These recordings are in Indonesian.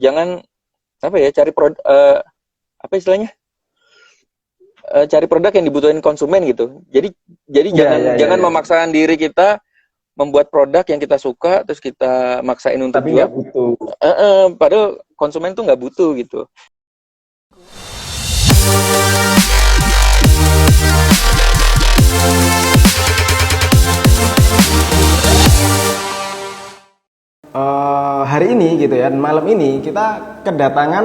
jangan apa ya, apa istilahnya, cari produk yang dibutuhin konsumen gitu. Jadi jangan memaksakan diri kita membuat produk yang kita suka terus kita maksain untuk Tapi jual. nggak butuh. Padahal konsumen tuh nggak butuh gitu. Hari ini gitu ya, malam ini kita kedatangan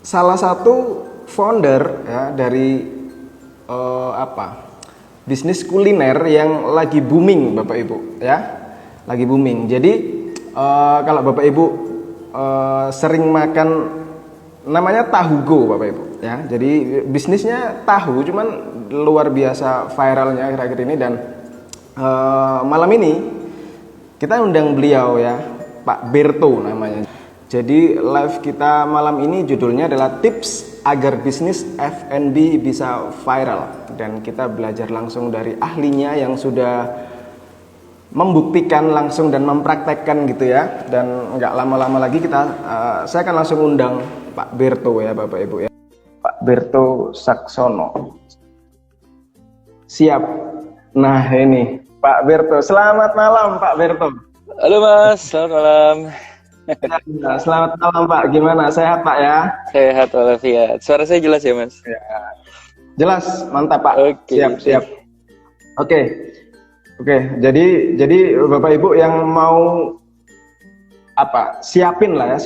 salah satu founder ya dari bisnis kuliner yang lagi booming Bapak Ibu ya, lagi booming. Jadi kalau Bapak Ibu sering makan namanya Tahu Go Bapak Ibu ya. Jadi bisnisnya tahu, cuman luar biasa viralnya akhir-akhir ini. Dan malam ini kita undang beliau ya, Pak Berto namanya. Jadi live kita malam ini judulnya adalah tips agar bisnis F&B bisa viral. Dan kita belajar langsung dari ahlinya yang sudah membuktikan langsung dan mempraktekkan gitu ya. Dan nggak lama-lama lagi saya akan langsung undang Pak Berto ya Bapak Ibu ya. Pak Berto Saksono. Siap. Nah ini Pak Berto. Selamat malam Pak Berto. Halo Mas, selamat malam. Ya, selamat malam Pak. Gimana? Sehat Pak ya? Sehat walafiat. Suara saya jelas ya Mas? Ya. Jelas, mantap Pak. Oke. Siap. Oke. Jadi Bapak Ibu yang mau siapin lah ya,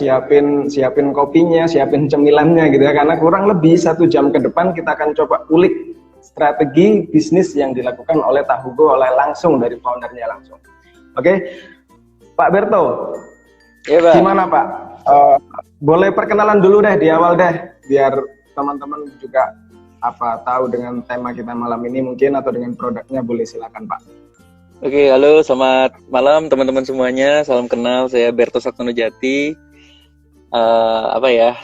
siapin kopinya, siapin cemilannya gitu ya, karena kurang lebih 1 jam ke depan kita akan coba ulik strategi bisnis yang dilakukan oleh Tahu Go langsung dari foundernya langsung. Oke. Pak Berto, ya, Pak. gimana Pak? Boleh perkenalan dulu deh di awal deh, biar teman-teman juga tahu dengan tema kita malam ini mungkin, atau dengan produknya. Boleh, silakan Pak. Oke, halo, selamat malam teman-teman semuanya. Salam kenal, saya Berto Saksono Jati.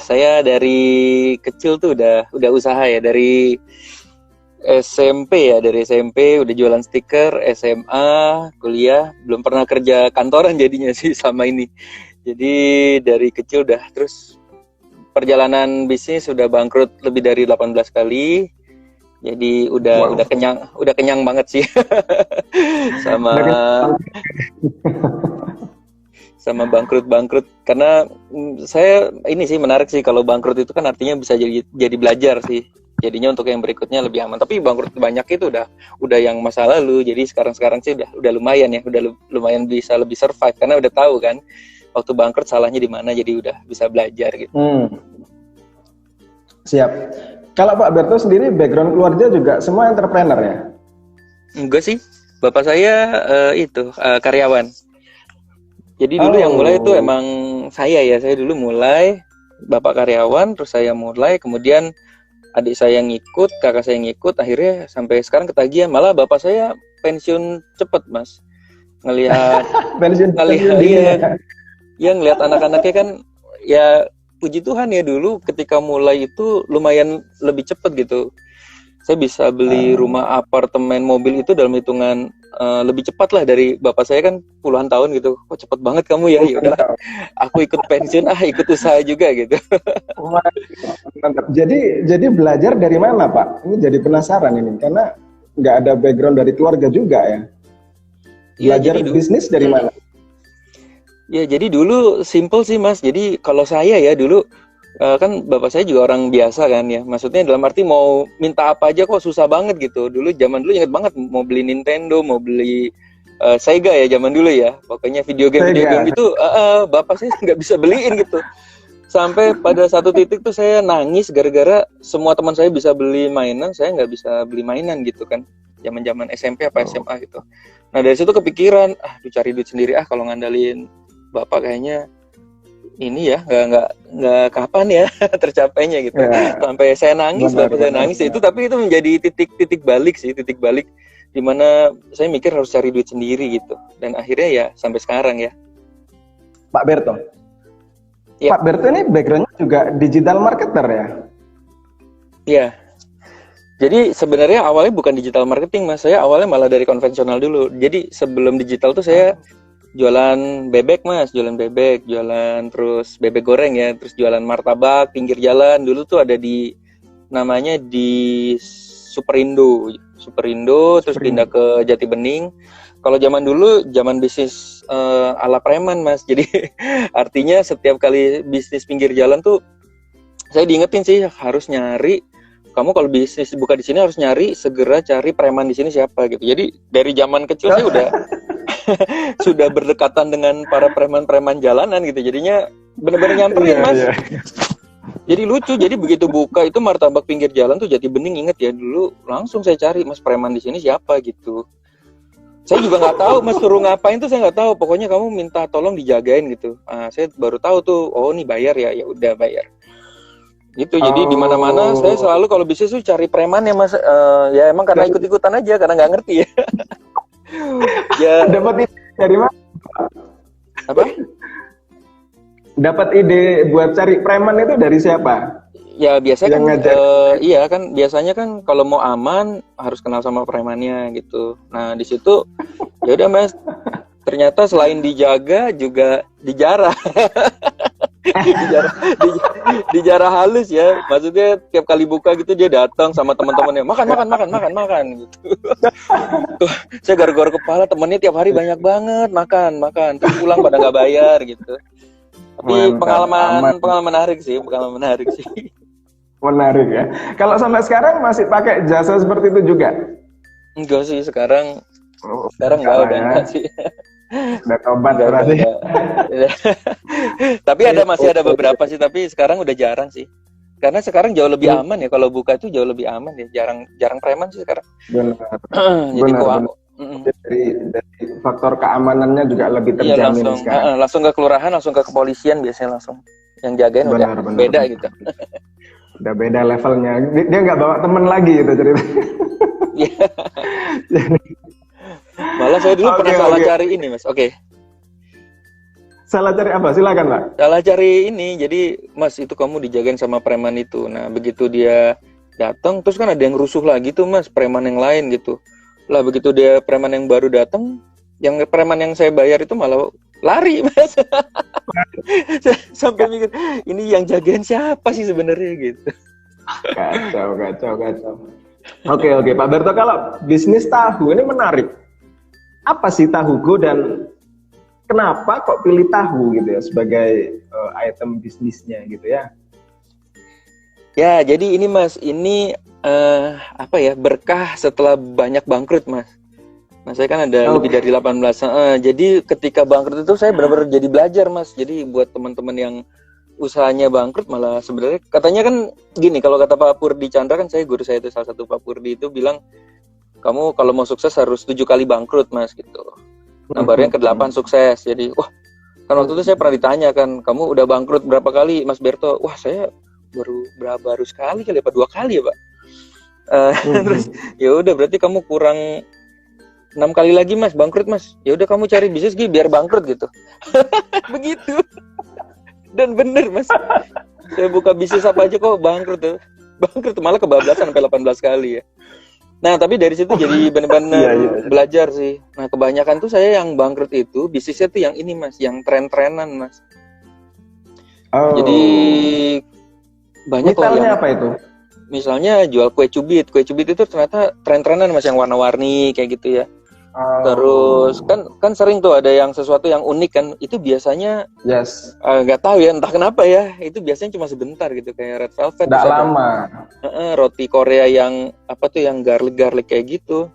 Saya dari kecil tuh udah usaha ya, dari SMP udah jualan stiker, SMA, kuliah, belum pernah kerja kantoran jadinya sih sama ini. Jadi dari kecil udah, terus perjalanan bisnis udah bangkrut lebih dari 18 kali. Jadi udah kenyang banget sih. sama bangkrut karena saya ini sih menarik sih, kalau bangkrut itu kan artinya bisa jadi belajar sih. Jadinya untuk yang berikutnya lebih aman. Tapi bangkrut banyak itu udah yang masa lalu. Jadi sekarang sih udah lumayan ya, udah lumayan bisa lebih survive karena udah tahu kan waktu bangkrut salahnya di mana, jadi udah bisa belajar gitu. Siap. Kalau Pak Berto sendiri background keluarga juga semua entrepreneur ya? Enggak sih. Bapak saya karyawan. Jadi dulu yang mulai itu emang saya dulu mulai, bapak karyawan, terus saya mulai, kemudian adik saya ngikut, kakak saya ngikut, akhirnya sampai sekarang ketagihan. Malah bapak saya pensiun cepet Mas, ngelihat ngelihat anak-anaknya kan, ya puji Tuhan ya, dulu ketika mulai itu lumayan lebih cepet gitu. Saya bisa beli rumah, apartemen, mobil itu dalam hitungan lebih cepat lah dari bapak saya kan puluhan tahun gitu. Kok cepet banget kamu ya? Ya udah, aku ikut pensiun, ikut usaha juga gitu. Mantap. Jadi belajar dari mana Pak? Ini jadi penasaran ini, karena nggak ada background dari keluarga juga ya. Belajar bisnis dari mana? Ya jadi dulu simple sih Mas. Jadi kalau saya ya dulu kan bapak saya juga orang biasa kan ya. Maksudnya dalam arti mau minta apa aja kok susah banget gitu. Zaman dulu inget banget mau beli Nintendo, mau beli Sega ya zaman dulu ya. Pokoknya video game itu bapak saya nggak bisa beliin gitu. Sampai pada satu titik tuh saya nangis gara-gara semua teman saya bisa beli mainan, saya nggak bisa beli mainan gitu kan. Zaman SMP apa SMA gitu. Nah dari situ kepikiran, cari duit sendiri kalau ngandalin bapak kayaknya ini ya nggak kapan ya tercapainya gitu. Sampai saya nangis, bapak saya nangis itu. Tapi itu menjadi titik balik di mana saya mikir harus cari duit sendiri gitu. Dan akhirnya ya sampai sekarang ya. Pak Berto. Ya. Pak Berto ini backgroundnya juga digital marketer ya? Iya. Jadi sebenarnya awalnya bukan digital marketing Mas. Saya awalnya malah dari konvensional dulu. Jadi sebelum digital tuh saya jualan bebek mas, jualan bebek, jualan terus bebek goreng ya, terus jualan martabak pinggir jalan. Dulu tuh ada di namanya di Superindo, Superindo, terus pindah ke Jati Bening. Kalau zaman dulu, zaman bisnis ala preman mas. Jadi artinya setiap kali bisnis pinggir jalan tuh saya diingetin sih harus nyari. Kamu kalau bisnis buka di sini harus nyari segera cari preman di sini siapa gitu. Jadi dari zaman kecil saya udah sudah berdekatan dengan para preman-preman jalanan gitu. Jadinya benar-benar nyamperin mas. Jadi lucu. Jadi begitu buka itu martabak pinggir jalan tuh Jati Bening, inget ya dulu langsung saya cari mas preman di sini siapa gitu. Saya juga nggak tahu mas suruh ngapain tuh saya nggak tahu. Pokoknya kamu minta tolong dijagain gitu. Saya baru tahu tuh. Oh nih bayar ya, ya udah bayar. Gitu. Jadi di mana-mana saya selalu kalau bisnis tuh cari preman ya mas. Ya emang karena ikut-ikutan aja karena nggak ngerti ya. Ya. Dapat ide dari mana? Apa? Dapat ide buat cari preman itu dari siapa? Ya biasanya yang kan iya kan biasanya kan kalau mau aman harus kenal sama premannya gitu. Nah di situ ya udah mas, ternyata selain dijaga juga dijarah. dijarah halus ya, maksudnya tiap kali buka gitu dia datang sama teman-temannya makan gitu. Tuh, saya garuk-garuk kepala, temennya tiap hari banyak banget makan terus pulang pada nggak bayar gitu. Tapi pengalaman menarik sih. Menarik ya. Kalau sampai sekarang masih pakai jasa seperti itu juga? Enggak sih, sekarang enggak udah enggak sih. Udah tobat berarti. Tapi masih ada beberapa sih, tapi sekarang udah jarang sih. Karena sekarang jauh lebih aman ya, kalau buka tuh jauh lebih aman ya. Jarang preman sih sekarang. Benar. Jadi dari faktor keamanannya juga lebih terjamin langsung, sekarang. Langsung ke kelurahan, langsung ke kepolisian biasanya langsung. Yang jagain udah beda gitu. Udah beda levelnya. Dia nggak bawa temen lagi gitu cerita. Malah saya dulu pernah salah cari ini mas. Salah cari apa? Silakan Pak. Salah cari ini. Jadi mas itu kamu dijagain sama preman itu. Nah begitu dia datang, terus kan ada yang rusuh lagi tuh mas, preman yang lain gitu. Lah begitu dia preman yang baru datang, yang preman yang saya bayar itu malah lari mas. Sampai mikir ini yang jagain siapa sih sebenarnya gitu. Kacau. Oke Pak Berto, kalau bisnis tahu ini menarik. Apa sih tahu go dan kenapa kok pilih tahu gitu ya sebagai item bisnisnya gitu ya? Ya jadi ini mas, ini berkah setelah banyak bangkrut mas. Nah saya kan ada lebih dari 18. Jadi ketika bangkrut itu saya benar-benar jadi belajar mas. Jadi buat teman-teman yang usahanya bangkrut malah sebenarnya katanya kan gini, kalau kata Pak Purdi Chandra kan guru saya itu salah satu Pak Purdi itu bilang kamu kalau mau sukses harus 7 kali bangkrut mas gitu. Nah baru yang ke-8 sukses. Jadi kan waktu itu saya pernah ditanya kan, kamu udah bangkrut berapa kali mas Berto? Wah saya baru sekali kali apa 2 kali ya Pak. Terus ya udah berarti kamu kurang 6 kali lagi mas bangkrut mas. Ya udah kamu cari bisnis biar bangkrut gitu. Begitu. Dan bener mas. Saya buka bisnis apa aja kok bangkrut tuh. Bangkrut malah kebablasan sampai 18 kali ya. Nah tapi dari situ jadi benar-benar belajar sih. Nah kebanyakan tuh saya yang bangkrut itu bisnisnya tuh yang ini mas, yang tren-trenan mas. Jadi banyak lah yang apa itu? Misalnya jual kue cubit itu ternyata tren-trenan mas, yang warna-warni kayak gitu ya. Terus kan sering tuh ada yang sesuatu yang unik kan, itu biasanya nggak tahu ya entah kenapa ya, itu biasanya cuma sebentar gitu kayak red velvet. Nggak lama. Roti Korea yang yang garlic kayak gitu.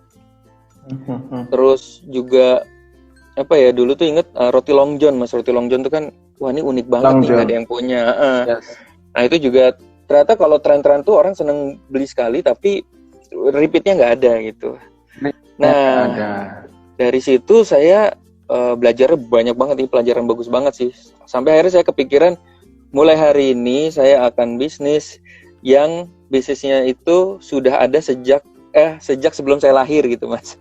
Terus juga dulu tuh inget roti Long John mas, roti Long John tuh kan wah ini unik banget nih, nggak ada yang punya. Nah itu juga ternyata kalau tren-tren tuh orang seneng beli sekali tapi repeatnya nggak ada gitu. Nah dari situ saya belajar banyak banget, ini pelajaran bagus banget sih. Sampai akhirnya saya kepikiran mulai hari ini saya akan bisnis yang bisnisnya itu sudah ada sejak sebelum saya lahir gitu mas.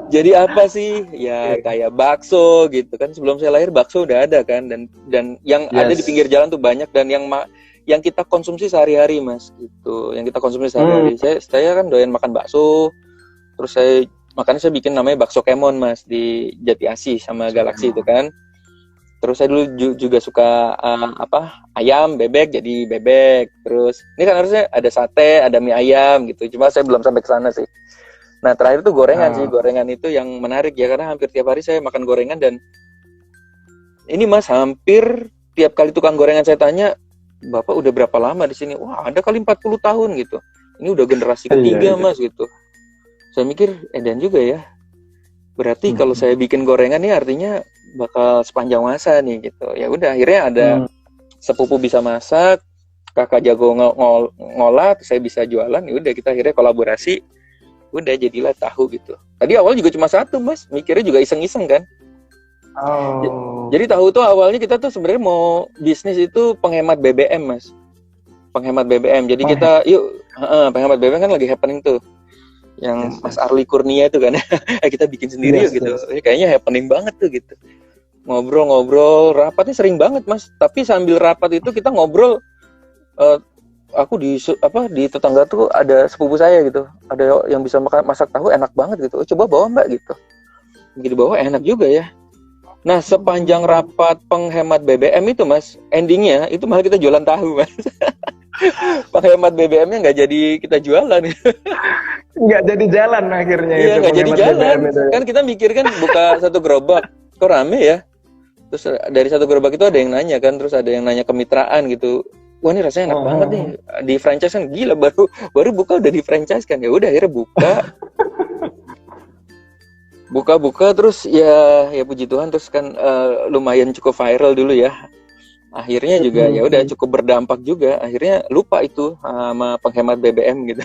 Jadi apa sih ya kayak bakso gitu kan, sebelum saya lahir bakso udah ada kan, dan yang ada di pinggir jalan tuh banyak, dan yang kita konsumsi sehari-hari mas gitu, yang kita konsumsi sehari-hari. Saya kan doyan makan bakso, terus saya makanya saya bikin namanya bakso Kemon mas di Jati Asih sama Galaxy itu kan. Terus saya dulu juga suka ayam, bebek jadi bebek. Terus ini kan harusnya ada sate, ada mie ayam gitu. Cuma saya belum sampai ke sana sih. Nah terakhir tuh gorengan sih, gorengan itu yang menarik ya karena hampir tiap hari saya makan gorengan dan ini mas hampir tiap kali tukang gorengan saya tanya, Bapak udah berapa lama di sini? Wah ada kali 40 tahun gitu. Ini udah generasi ketiga mas gitu. Saya mikir edan juga ya. Berarti kalau saya bikin gorengan nih artinya bakal sepanjang masa nih gitu. Ya udah akhirnya ada sepupu bisa masak, kakak jago ngolah, saya bisa jualan. Ya udah kita akhirnya kolaborasi. Udah jadilah tahu gitu. Tadi awal juga cuma satu mas, mikirnya juga iseng-iseng kan. Jadi tahu tuh awalnya kita tuh sebenarnya mau bisnis itu penghemat BBM mas. Penghemat BBM. Jadi kita penghemat BBM kan lagi happening tuh. Yang Mas Arli Kurnia itu kan. Kita bikin sendiri gitu. Kayaknya happening banget tuh gitu. Ngobrol-ngobrol, rapatnya sering banget mas. Tapi sambil rapat itu kita ngobrol. Aku di tetangga tuh ada sepupu saya gitu. Ada yang bisa masak tahu enak banget gitu. Coba bawa mbak gitu. Begitu bawa enak juga ya. Nah sepanjang rapat penghemat BBM itu mas, endingnya itu malah kita jualan tahu mas. Penghemat BBM-nya nggak jadi kita jualan. Nggak jadi jalan akhirnya. Iya nggak jadi jalan. Kan kita mikir kan buka satu gerobak, kok rame ya. Terus dari satu gerobak itu ada yang nanya kan, terus ada yang nanya kemitraan gitu. Wah ini rasanya enak banget nih. Di franchise kan gila baru buka udah di franchise kan. Ya udah akhirnya buka terus ya puji Tuhan terus kan lumayan cukup viral dulu ya. Akhirnya juga ya udah cukup berdampak juga. Akhirnya lupa itu sama penghemat BBM gitu.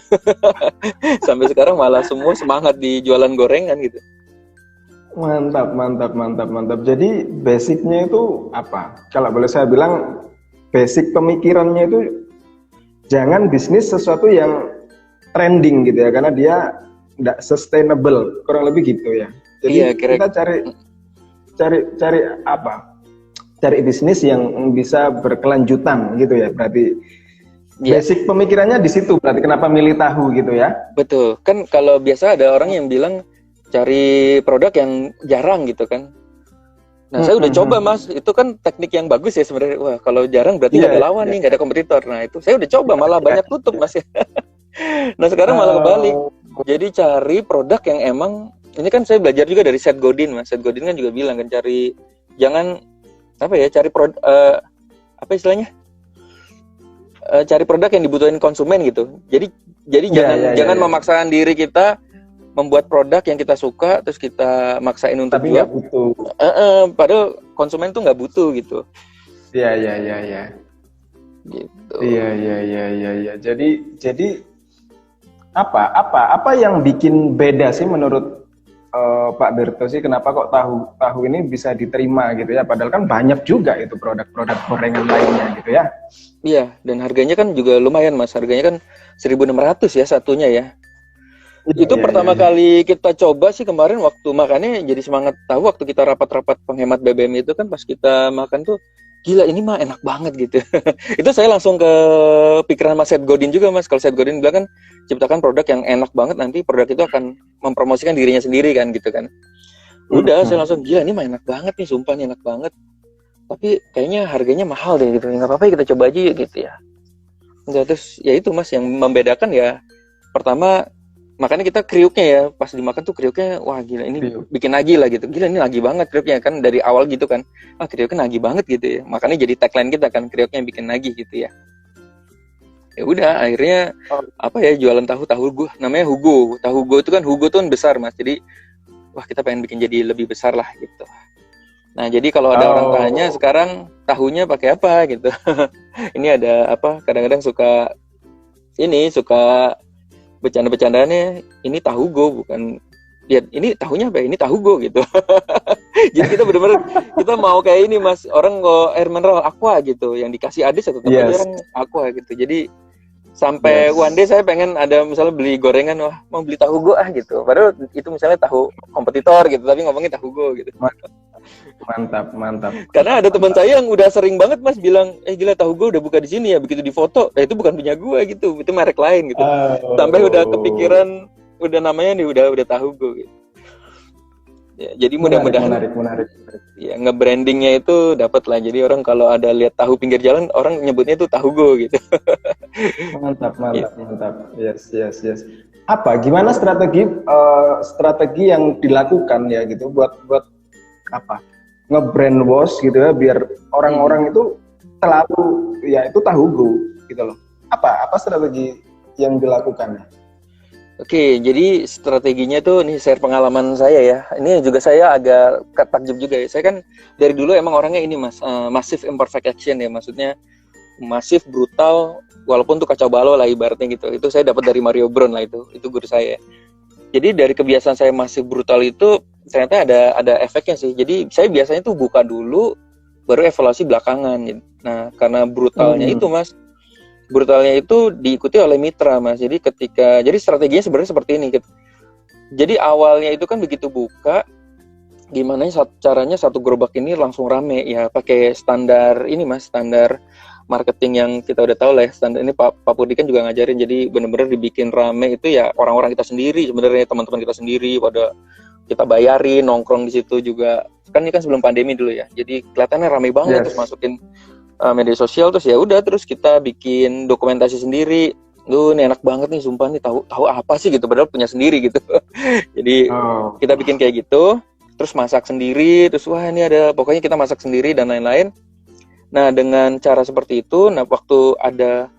Sampai sekarang malah semua semangat di jualan gorengan gitu. Mantap. Jadi basicnya itu apa? Kalau boleh saya bilang basic pemikirannya itu jangan bisnis sesuatu yang trending gitu ya, karena dia nggak sustainable, kurang lebih gitu ya. Jadi kita cari apa? Cari bisnis yang bisa berkelanjutan gitu ya. Berarti basic pemikirannya di situ. Berarti kenapa milih tahu gitu ya? Betul. Kan kalau biasa ada orang yang bilang cari produk yang jarang gitu kan. Nah saya udah coba mas, itu kan teknik yang bagus ya sebenarnya. Wah kalau jarang berarti nggak ada lawan nih, nggak ada kompetitor. Nah itu saya udah coba malah banyak tutup mas ya. Nah sekarang malah kebalik. Jadi cari produk yang emang, ini kan saya belajar juga dari Seth Godin mas. Seth Godin kan juga bilang kan cari produk yang dibutuhin konsumen gitu. Jadi jangan memaksakan diri kita membuat produk yang kita suka terus kita maksain untuk tapi nggak butuh. Padahal konsumen tuh nggak butuh gitu. Iya. Gitu. Iya. Jadi apa yang bikin beda sih menurut Pak Berto sih, kenapa kok tahu ini bisa diterima gitu ya? Padahal kan banyak juga itu produk-produk gorengan lainnya gitu ya. Iya, dan harganya kan juga lumayan mas. Harganya kan 1.600 ya satunya ya. Itu pertama kali kita coba sih kemarin waktu makannya jadi semangat tahu waktu kita rapat-rapat penghemat BBM itu kan pas kita makan tuh gila ini mah enak banget gitu. Itu saya langsung ke pikiran Mas Seth Godin juga mas. Kalau Seth Godin bilang kan ciptakan produk yang enak banget nanti produk itu akan mempromosikan dirinya sendiri kan gitu kan. Udah saya langsung gila ini mah enak banget nih sumpah nih enak banget. Tapi kayaknya harganya mahal deh gitu. Nggak apa-apa kita coba aja gitu ya. Enggak terus ya itu mas yang membedakan ya pertama makanya kita kriuknya ya pas dimakan tuh kriuknya wah gila ini bikin nagih lah gitu gila ini nagih banget kriuknya kan dari awal gitu kan kriuknya nagih banget gitu ya makanya jadi tagline kita kan kriuknya bikin nagih gitu ya udah akhirnya jualan tahu gue namanya Hugo tahu Hugo itu kan Hugo tuh kan besar mas jadi wah kita pengen bikin jadi lebih besar lah gitu. Nah jadi kalau ada orang tanya sekarang tahunya pakai apa gitu ini ada kadang-kadang suka bercanda-bercandanya ini tahu go bukan ya ini tahunya apa ini tahu go gitu. Jadi kita benar-benar kita mau kayak ini mas orang air mineral aqua gitu yang dikasih adis atau tetap orang aqua gitu. Jadi sampai one day saya pengen ada misalnya beli gorengan wah mau beli tahu go gitu. Padahal itu misalnya tahu kompetitor gitu tapi ngomongnya tahu go gitu. Mantap. Karena ada teman saya yang udah sering banget mas bilang, gila tahu gue udah buka di sini ya, begitu di foto, itu bukan punya gue gitu, itu merek lain gitu. Sampai udah kepikiran, udah namanya nih udah tahu gue gitu. Ya, jadi Menarik, mudah-mudahan menarik, menarik. ya nge-brandingnya itu dapat lah. Jadi orang kalau ada lihat tahu pinggir jalan, orang nyebutnya itu tahu go gitu. Mantap, mantap, Gitu. mantap. Yes, yes, yes. Apa? Gimana strategi yang dilakukan ya gitu buat apa? Nge-brand wash gitu ya biar Hmm. orang-orang itu selalu ya itu tahu go gitu loh. Apa strategi yang dilakukan? Oke, jadi strateginya tuh nih share pengalaman saya ya. Ini juga saya agak takjub juga ya. Saya kan dari dulu emang orangnya ini mas, massive imperfect action ya. Maksudnya masif, brutal, walaupun tuh kacau balau lah ibaratnya gitu. Itu saya dapat dari Mario Brown lah itu guru saya. Jadi dari kebiasaan saya masif brutal itu ternyata ada efeknya sih. Jadi saya biasanya tuh buka dulu, baru evaluasi belakangan. Nah, karena brutalnya itu Hmm. mas, brutalnya itu diikuti oleh mitra mas. Jadi strateginya sebenarnya seperti ini. Jadi awalnya itu kan begitu buka, gimana caranya satu gerobak ini langsung rame ya pakai standar ini mas, standar marketing yang kita udah tahu lah ya. Standar ini Pak Pudi kan juga ngajarin, jadi benar-benar dibikin rame itu ya orang-orang kita sendiri sebenarnya, teman-teman kita sendiri pada kita bayarin nongkrong di situ juga. Kan ini kan sebelum pandemi dulu ya, jadi kelihatannya rame banget. Terus Yes. masukin media sosial, terus ya udah, terus kita bikin dokumentasi sendiri. Lu ini enak banget nih sumpah nih, tahu apa sih gitu, padahal punya sendiri gitu. Jadi Oh. kita bikin kayak gitu, terus masak sendiri, terus wah ini ada, pokoknya kita masak sendiri dan lain-lain. Nah dengan cara seperti itu, nah waktu ada,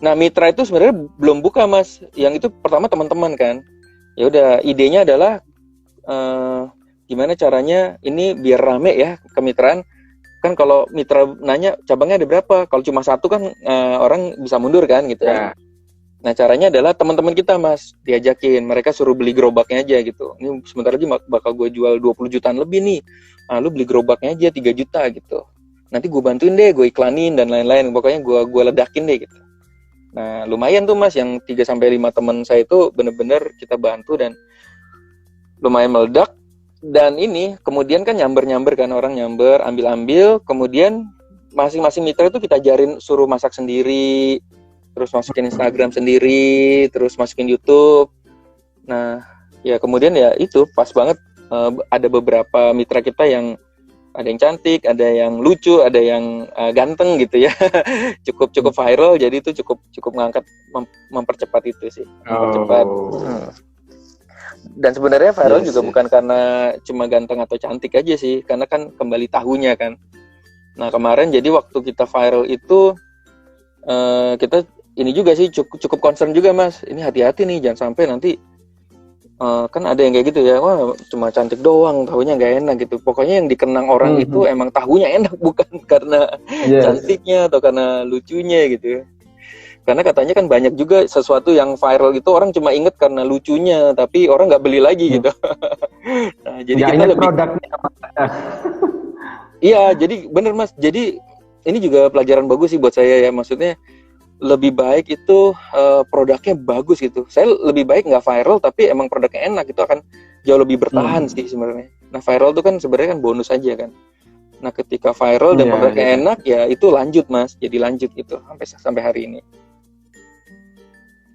nah mitra itu sebenarnya belum buka mas, yang itu pertama teman-teman kan. Ya udah, idenya adalah eh, gimana caranya ini biar rame ya kemitraan. Kan kalau mitra nanya cabangnya ada berapa, kalau cuma satu kan orang bisa mundur kan gitu kan. Ya. Nah caranya adalah teman-teman kita mas diajakin, mereka suruh beli gerobaknya aja gitu. Ini sebentar lagi bakal gue jual 20 jutaan lebih nih. Nah, lu beli gerobaknya aja 3 juta gitu. Nanti gue bantuin deh, gue iklanin dan lain-lain. Pokoknya gue ledakin deh gitu. Nah lumayan tuh mas, yang 3 sampai 5 teman saya itu bener-bener kita bantu dan lumayan meledak. Dan ini kemudian kan nyamber kan, orang nyamber, ambil, kemudian masing-masing mitra itu kita ajarin suruh masak sendiri, terus masukin Instagram sendiri, terus masukin YouTube. Nah, ya kemudian ya itu pas banget, ada beberapa mitra kita yang ada yang cantik, ada yang lucu, ada yang ganteng gitu ya. cukup viral, jadi itu cukup ngangkat, mempercepat itu sih, mempercepat. Oh. Dan sebenarnya viral Yes, juga yes. bukan karena cuma ganteng atau cantik aja sih, karena kan kembali tahunya kan. Nah kemarin jadi waktu kita viral itu, kita ini juga sih cukup concern juga mas. Ini hati-hati nih, jangan sampai nanti kan ada yang kayak gitu ya, wah cuma cantik doang, tahunya nggak enak gitu. Pokoknya yang dikenang orang itu emang tahunya enak, bukan karena Yes. cantiknya atau karena lucunya gitu. Karena katanya kan banyak juga sesuatu yang viral itu orang cuma inget karena lucunya, tapi orang nggak beli lagi gitu. Nah, jadi Nggak kita ingat lebih, produknya apa. iya, jadi bener mas. Jadi ini juga pelajaran bagus sih buat saya ya. Maksudnya lebih baik itu produknya bagus gitu. Saya lebih baik nggak viral, tapi emang produknya enak, itu akan jauh lebih bertahan sih sebenarnya. Nah viral itu kan sebenarnya kan bonus aja kan. Nah ketika viral dan Iya, produknya iya. enak, ya itu lanjut mas. Jadi lanjut gitu sampai hari ini.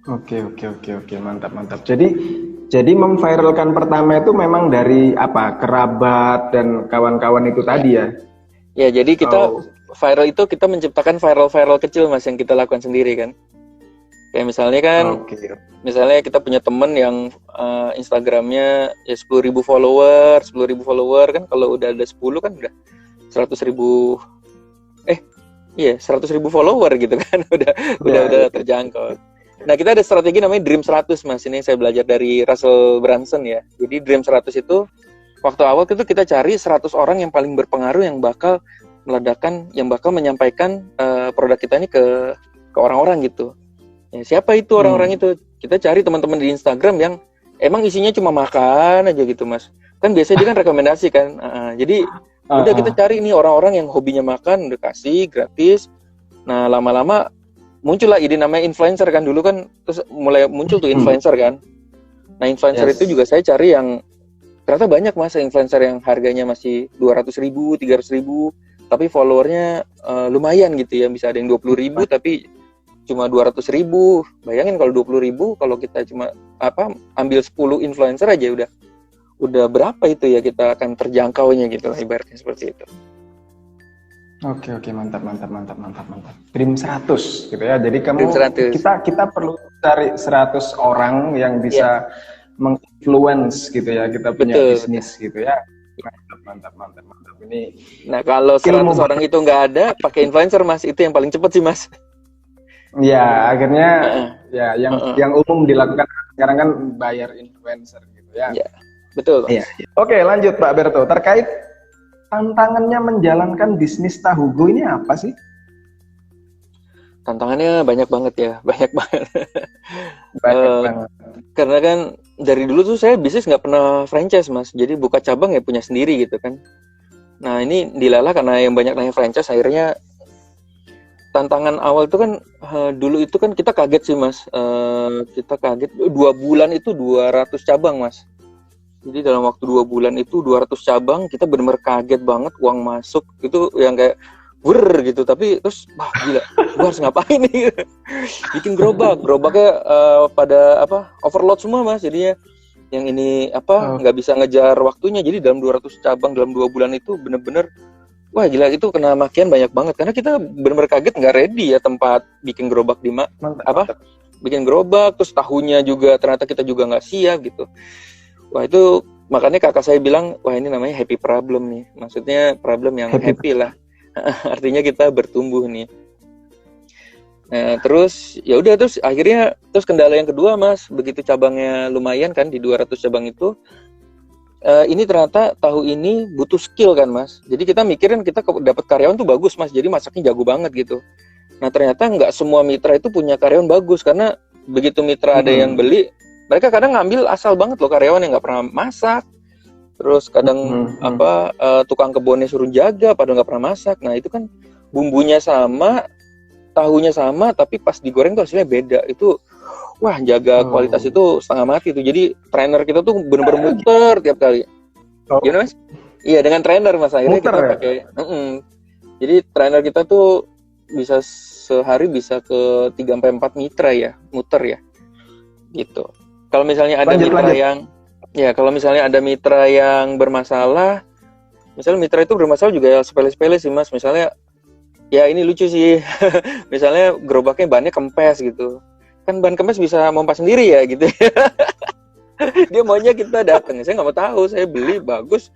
Oke, oke, oke, oke, mantap, mantap. Jadi memviralkan pertama itu memang dari apa? Kerabat dan kawan-kawan itu Ya, tadi ya. ya jadi kita Oh, viral itu kita menciptakan viral kecil mas yang kita lakukan sendiri kan. Kayak oke. misalnya kita punya temen yang Instagramnya ya 10.000 follower, 10.000 follower kan, kalau udah ada 10 kan udah 100.000, eh iya 100.000 follower gitu kan, Ya, udah ya. terjangkau. Nah kita ada strategi namanya Dream 100 mas, ini yang saya belajar dari Russell Brunson ya. Jadi Dream 100 itu waktu awal itu kita cari 100 orang yang paling berpengaruh, yang bakal meledakkan, yang bakal menyampaikan produk kita ini ke orang-orang gitu. Ya, siapa itu orang-orang itu? Kita cari teman-teman di Instagram yang emang isinya cuma makan aja gitu mas. Kan biasanya dia kan rekomendasi kan. Jadi udah kita cari nih orang-orang yang hobinya makan, udah kasih gratis. Nah lama-lama muncullah ide namanya influencer kan, dulu kan terus mulai muncul tuh influencer kan. Nah influencer itu Yes. juga saya cari yang ternyata banyak mas, influencer yang harganya masih 200.000, 300.000, tapi followernya lumayan gitu ya, bisa ada yang 20.000 tapi cuma 200.000. Bayangin kalau 20.000, kalau kita cuma ambil 10 influencer aja udah berapa itu ya kita akan terjangkaunya gitu lah, ibaratnya seperti itu. Oke, mantap. Dream 100 gitu ya. Jadi Dream 100. kita perlu cari 100 orang yang Ya, bisa menginfluence gitu ya kita punya betul. bisnis gitu ya. Mantap. Ini Nah, kalau 100 orang itu nggak ada, pakai influencer, Mas. Itu yang paling cepat sih, Mas. ya akhirnya Heeh, ya heeh. yang umum dilakukan sekarang kan bayar influencer gitu ya. Ya, betul, Iya. Mas. Oke, lanjut Pak Berto. Terkait tantangannya menjalankan bisnis Tahu Go ini apa sih? Tantangannya banyak banget ya, banyak banget. Banyak Eh, banget. karena kan dari dulu tuh saya bisnis nggak pernah franchise, Mas. Jadi buka cabang ya punya sendiri gitu kan. Nah, ini dilalah karena yang banyak nanya franchise, akhirnya tantangan awal itu kan dulu itu kan kita kaget sih, Mas. Kita kaget 2 bulan itu 200 cabang, Mas. Jadi dalam waktu 2 bulan itu 200 cabang, kita benar-benar kaget banget, uang masuk itu yang kayak gitu. Tapi terus wah gila, gua harus ngapain nih? Bikin gerobaknya pada overload semua, Mas. Jadinya yang ini nggak bisa ngejar waktunya. Jadi dalam 200 cabang dalam 2 bulan itu bener-bener wah gila, itu kena makian banyak banget karena kita bener-bener kaget, nggak ready ya tempat bikin gerobak Mantap. bikin gerobak, terus tahunya juga ternyata kita juga nggak siap gitu. Wah, itu makanya kakak saya bilang, wah ini namanya happy problem nih, maksudnya problem yang happy lah. Artinya kita bertumbuh nih. Nah, terus ya udah, terus akhirnya kendala yang kedua, Mas, begitu cabangnya lumayan kan di 200 cabang itu, ini ternyata tahu ini butuh skill kan, Mas. Jadi kita mikirin kita dapat karyawan tuh bagus, Mas. Jadi masaknya jago banget gitu. Nah, ternyata nggak semua mitra itu punya karyawan bagus karena begitu mitra ada yang beli, mereka kadang ngambil asal banget loh karyawan yang nggak pernah masak. Terus kadang tukang kebunnya suruh jaga padahal nggak pernah masak. Nah, itu kan bumbunya sama, tahunya sama, tapi pas digoreng tuh hasilnya beda. Itu wah, jaga kualitas itu setengah mati tuh. Jadi trainer kita tuh bener-bener muter tiap kali. Gimana, Mas? Iya, dengan trainer, Mas. Akhirnya muter, kita pakai. Jadi trainer kita tuh bisa sehari bisa ke 3-4 mitra ya, muter ya. Gitu. Kalau misalnya ada kalau misalnya ada mitra yang bermasalah, misalnya mitra itu bermasalah juga sepele-sepele sih, Mas. Misalnya ya ini lucu sih. Misalnya gerobaknya bannya kempes gitu. Kan ban kempes bisa mompa sendiri ya gitu. Dia maunya kita datang, saya nggak mau tahu, saya beli bagus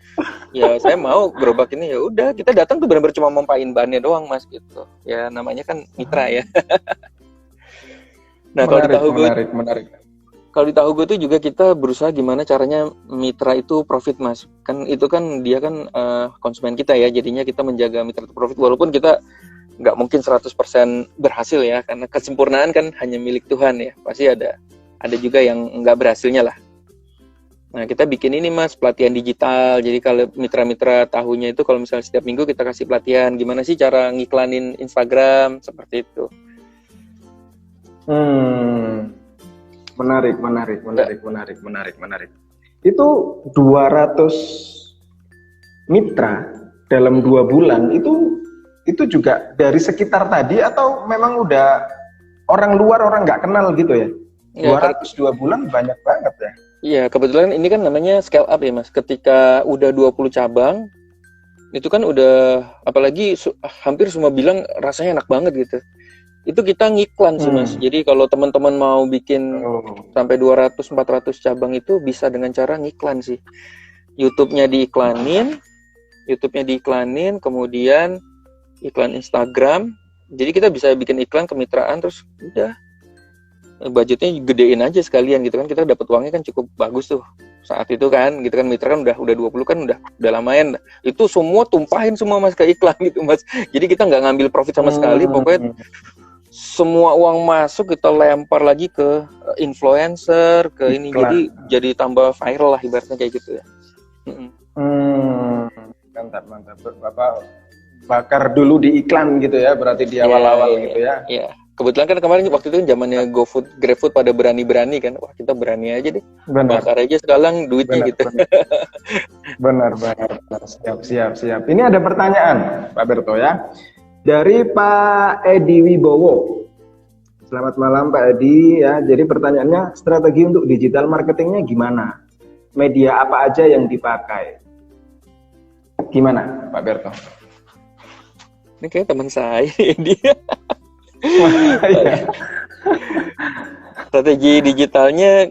ya, saya mau gerobak ini, ya udah kita datang tuh benar-benar cuma mompain bannya doang, Mas, gitu ya, namanya kan mitra ya. Nah, kalau di Tahu Go itu juga kita berusaha gimana caranya mitra itu profit, Mas, kan itu kan dia kan konsumen kita ya, jadinya kita menjaga mitra itu profit walaupun kita nggak mungkin 100% berhasil ya, karena kesempurnaan kan hanya milik Tuhan ya, pasti ada juga yang nggak berhasilnya lah. Nah, kita bikin ini, Mas, pelatihan digital. Jadi kalau mitra-mitra tahunya itu kalau misalnya setiap minggu kita kasih pelatihan gimana sih cara ngiklanin Instagram, seperti itu. Menarik. Itu 200 mitra dalam 2 bulan itu juga dari sekitar tadi atau memang udah orang luar, orang nggak kenal gitu ya? 202 bulan banyak banget ya. Iya, kebetulan ini kan namanya scale up ya, Mas. Ketika udah 20 cabang, itu kan udah, apalagi hampir semua bilang rasanya enak banget gitu. Itu kita ngiklan sih, Mas. Jadi kalau teman-teman mau bikin sampai 200-400 cabang itu bisa dengan cara ngiklan sih. YouTube-nya diiklanin, kemudian iklan Instagram. Jadi kita bisa bikin iklan kemitraan, terus udah budgetnya gedein aja sekalian gitu kan, kita dapat uangnya kan cukup bagus tuh saat itu kan, gitu kan, mitra kan udah 20 kan udah lumayan, itu semua tumpahin semua, Mas, ke iklan gitu, Mas. Jadi kita nggak ngambil profit sama sekali, pokoknya semua uang masuk kita lempar lagi ke influencer, ke ini, jadi tambah viral lah ibaratnya kayak gitu ya. Mantap. Bapak bakar dulu di iklan gitu ya, berarti di awal-awal gitu ya. Iya. Kebetulan kan kemarin waktu itu zamannya GoFood, GrabFood pada berani-berani kan. Wah, kita berani aja deh. Bakar aja sekarang duitnya gitu. Benar. Siap. Ini ada pertanyaan, Pak Berto ya. Dari Pak Edi Wibowo. Selamat malam Pak Edi ya. Jadi pertanyaannya, strategi untuk digital marketingnya gimana? media apa aja yang dipakai. Gimana Pak Berto? Ini kayak teman saya dia. Iya. Strategi digitalnya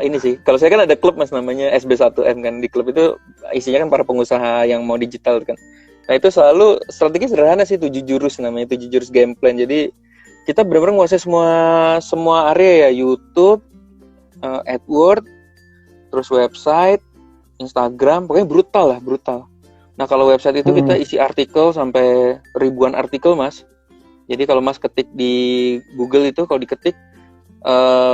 ini sih. Kalau saya kan ada klub Mas namanya SB1M kan. Di klub itu isinya kan para pengusaha yang mau digital kan. Nah itu selalu strategi sederhana sih, 7 jurus namanya, 7 jurus game plan. Jadi kita benar-benar menguasai semua area ya, YouTube, AdWords, terus website, Instagram, pokoknya brutal. Nah kalau website itu kita isi artikel sampai ribuan artikel Mas. Jadi kalau Mas ketik di Google itu, kalau diketik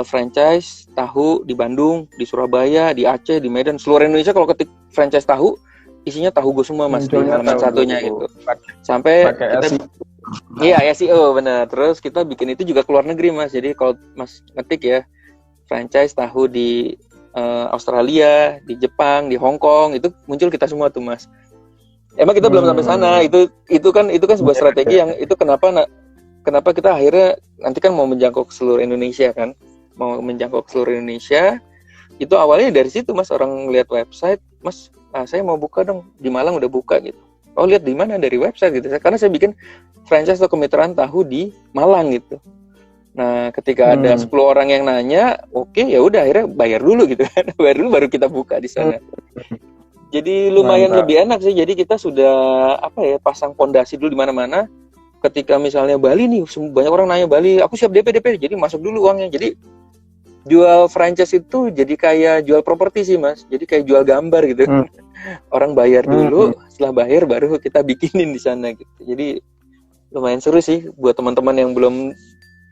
franchise tahu di Bandung, di Surabaya, di Aceh, di Medan, seluruh Indonesia, kalau ketik franchise tahu, isinya tahu gue semua Mas, di halaman satunya gitu. Sampai kita iya SEO benar. Terus kita bikin itu juga keluar negeri Mas. Jadi kalau Mas ngetik ya franchise tahu di Australia, di Jepang, di Hong Kong, itu muncul kita semua tuh Mas. Emang kita belum sampai sana. Itu kan sebuah strategi yang itu kenapa kita akhirnya nanti kan mau menjangkau ke seluruh Indonesia kan. Mau menjangkau ke seluruh Indonesia. Itu awalnya dari situ Mas, orang lihat website, Mas, saya mau buka dong, di Malang udah buka gitu. Oh lihat di mana, dari website gitu. Karena saya bikin franchise atau kemitraan tahu di Malang gitu. Nah, ketika ada 10 orang yang nanya, oke, ya udah akhirnya bayar dulu gitu kan. Bayar dulu baru kita buka di sana. Jadi lumayan lebih enak sih. Jadi kita sudah pasang pondasi dulu di mana-mana. Ketika misalnya Bali nih, banyak orang nanya Bali, aku siap DP. Jadi masuk dulu uangnya. Jadi jual franchise itu jadi kayak jual properti sih Mas. Jadi kayak jual gambar gitu. Orang bayar dulu, setelah bayar baru kita bikinin di sana gitu. Jadi lumayan seru sih buat teman-teman yang belum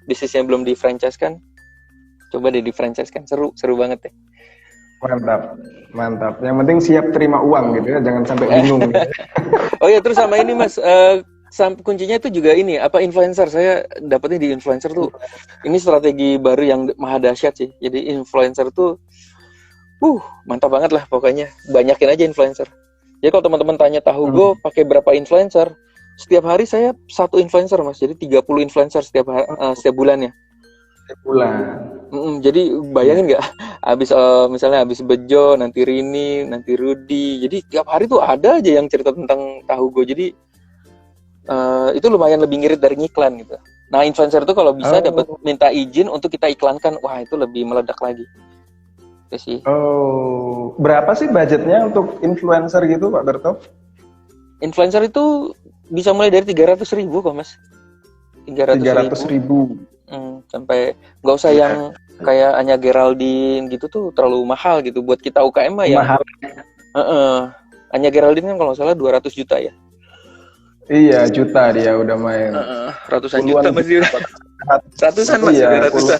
bisnisnya belum di franchise kan. Coba deh di franchise kan, seru banget ya. Mantap. Yang penting siap terima uang gitu ya, jangan sampai bingung. Oh ya, terus sama ini Mas, kuncinya itu juga ini, influencer. Saya dapetnya di influencer tuh, ini strategi baru yang maha dahsyat sih. Jadi influencer tuh, mantap banget lah pokoknya. Banyakin aja influencer. Jadi kalau teman-teman tanya tahu gue pakai berapa influencer, setiap hari saya 1 influencer Mas. Jadi 30 influencer setiap bulannya. Jadi bayangin nggak, misalnya habis Bejo, nanti Rini, nanti Rudy. Jadi tiap hari tuh ada aja yang cerita tentang tahu gue. Jadi itu lumayan lebih ngirit dari ngiklan gitu. Nah influencer itu kalau bisa dapat minta izin untuk kita iklankan, wah itu lebih meledak lagi. Itu sih. Berapa sih budgetnya untuk influencer gitu Pak Berto? Influencer itu bisa mulai dari 300.000 kok Mas. 300.000. Sampai nggak usah yang kayak Anya Geraldine gitu tuh terlalu mahal gitu buat kita UKM mah ya. Mahal. Anya Geraldine kan kalau nggak salah 200 juta ya. Iya, juta dia udah main. Ratusan juta Mas dia. Ratusan Mas, ratusan.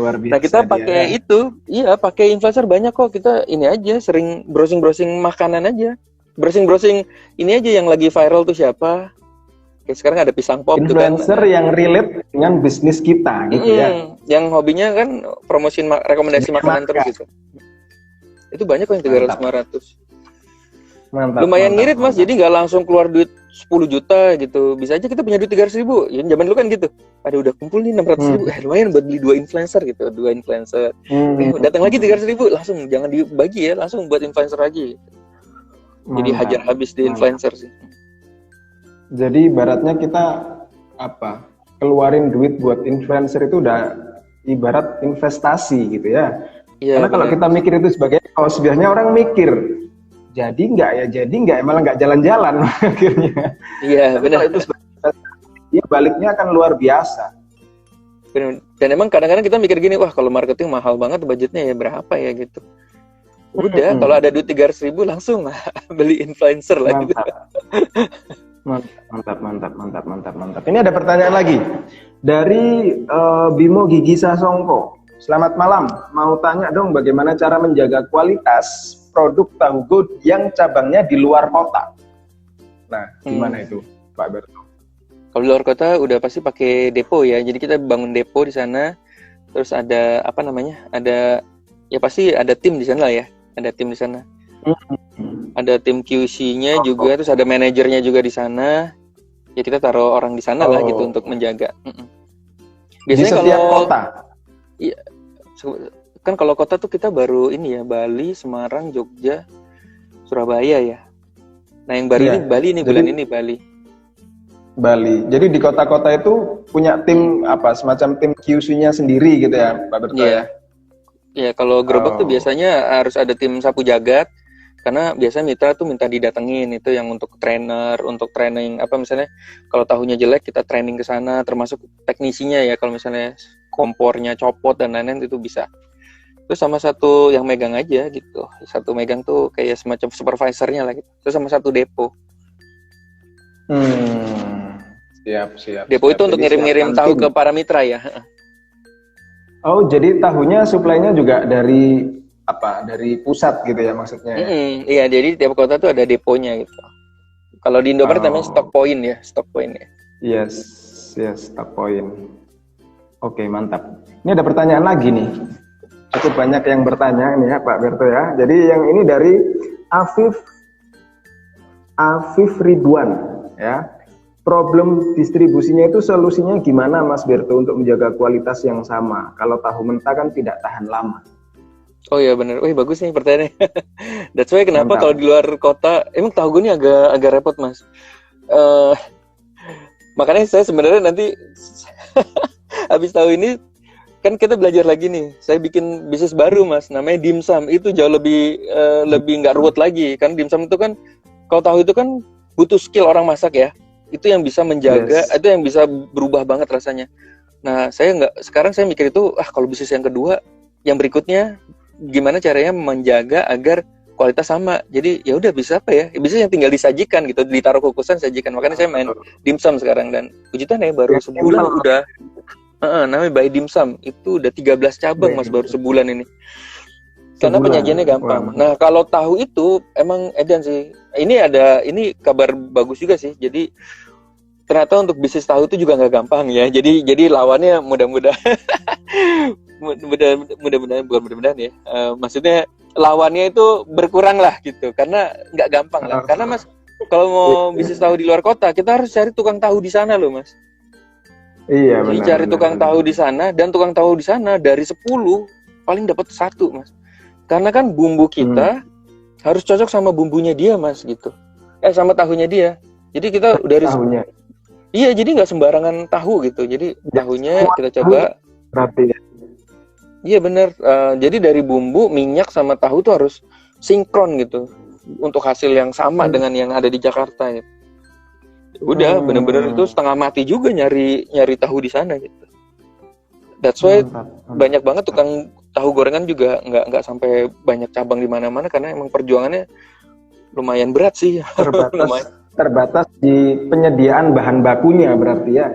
Luar biasa. Nah, kita pakai pakai influencer banyak kok. Kita ini aja sering browsing makanan aja. Browsing ini aja yang lagi viral tuh siapa. Kayak sekarang ada pisang pop influencer tuh kan. Yang relate dengan bisnis kita gitu ya. Yang hobinya kan promosiin rekomendasi makanan terus gitu. Itu banyak kok yang 300-500. Lumayan ngirit Mas, jadi nggak langsung keluar duit 10 juta gitu. Bisa aja kita punya duit 300.000. Ya zaman dulu kan gitu. Udah kumpul nih 600.000. Lumayan buat beli 2 influencer gitu. 2 influencer. Datang lagi 300.000, langsung jangan dibagi ya, langsung buat influencer aja. Jadi hajar habis di influencer sih. Jadi ibaratnya kita keluarin duit buat influencer itu udah ibarat investasi gitu ya. Karena kalau kita mikir itu kalau sebenarnya orang mikir jadi nggak malah nggak jalan-jalan akhirnya. Iya benar. Itu baliknya akan luar biasa. Benar. Dan emang kadang-kadang kita mikir gini, wah kalau marketing mahal banget budgetnya ya berapa ya gitu. Udah kalau ada duit 300.000 langsung beli influencer lah gitu. Mantap. Ini ada pertanyaan lagi dari Bimo Gigi Sasongko. Selamat malam, mau tanya dong bagaimana cara menjaga kualitas produk tahu go yang cabangnya di luar kota. Nah, gimana itu Pak Berto? Kalau di luar kota udah pasti pakai depo ya. Jadi kita bangun depo di sana. Terus ada pasti ada tim di sana lah ya. Ada tim di sana. Ada tim QC-nya juga, terus ada manajernya juga di sana. Ya kita taruh orang di sana lah gitu untuk menjaga. Biasanya di setiap kota. Iya, Kan kalau kota tuh kita baru ini ya, Bali, Semarang, Jogja, Surabaya ya. Nah yang baru Iya. ini Bali nih, Jadi bulan ini Bali. Bali. Jadi di kota-kota itu punya tim apa semacam tim QC-nya sendiri gitu ya, Pak Berto Iya. ya. Ya kalau gerobak tuh Oh. biasanya harus ada tim sapu jagat, karena biasanya mitra tuh minta didatengin, itu yang untuk trainer, untuk training apa misalnya kalau tahunya jelek kita training ke sana, termasuk teknisinya ya, kalau misalnya kompornya copot dan lain-lain itu bisa. Terus sama satu yang megang aja gitu, satu megang tuh kayak semacam supervisornya lah gitu. Terus sama satu depo. Siap, siap, Depo siap. itu untuk Jadi ngirim-ngirim siapkan tahu tim. ke para mitra ya. Oh, jadi tahunya suplainya juga dari apa? Dari pusat gitu ya maksudnya ya. Iya, jadi tiap kota tuh ada deponya gitu. Kalau di Indomaret namanya Oh, stock point ya, stock point ya. yes, yes, top point. Oke, mantap. Ini ada pertanyaan lagi nih. Cukup banyak yang bertanya ini ya Pak Berto ya. Jadi yang ini dari Afif Ridwan ya. Problem distribusinya itu solusinya gimana Mas Berto untuk menjaga kualitas yang sama? Kalau tahu mentah kan tidak tahan lama. Oh iya bener, wih bagus nih pertanyaannya. That's why kenapa Mantap. kalau di luar kota, emang tahu gue ini agak repot mas. Eh makanya saya sebenarnya nanti habis tahu ini kan kita belajar lagi nih. Saya bikin bisnis baru mas, namanya dimsum. Itu jauh lebih nggak ruwet lagi. Kan dimsum itu kan kalau tahu itu kan butuh skill orang masak ya. Itu yang bisa menjaga, Yes. itu yang bisa berubah banget rasanya. Nah sekarang saya mikir itu kalau bisnis yang kedua, yang berikutnya gimana caranya menjaga agar kualitas sama. Jadi ya udah bisa apa ya? Bisa yang tinggal disajikan gitu, ditaruh kukusan sajikan. Makanya saya main dimsum sekarang dan puji Tuhan ya baru sebulan udah namanya By Dimsum. Itu udah 13 cabang Mas baru sebulan ini. Karena penyajiannya gampang. Wah. Nah, kalau tahu itu emang edan sih. Ini kabar bagus juga sih. Jadi ternyata untuk bisnis tahu itu juga nggak gampang ya. Jadi lawannya mudah-mudahan mudah-mudahan bukan mudah-mudahan ya. Maksudnya lawannya itu berkurang lah gitu. Karena nggak gampang lah. Karena Mas kalau mau bisnis tahu di luar kota, kita harus cari tukang tahu di sana loh, Mas. Iya, Jadi benar. cari tukang tahu di sana dan tukang tahu di sana dari 10 paling dapat 1, Mas. Karena kan bumbu kita harus cocok sama bumbunya dia, Mas, gitu. Sama tahunya dia. Jadi kita dari tahunya. Iya, jadi nggak sembarangan tahu gitu. Jadi tahunya kita coba. Berarti ya. Iya bener. Jadi dari bumbu, minyak sama tahu tuh harus sinkron gitu untuk hasil yang sama dengan yang ada di Jakarta. Gitu. Udah, bener-bener itu setengah mati juga nyari tahu di sana gitu. That's why banyak banget tukang tahu gorengan juga nggak sampai banyak cabang di mana-mana karena emang perjuangannya lumayan berat sih. Terbatas di penyediaan bahan bakunya berarti ya.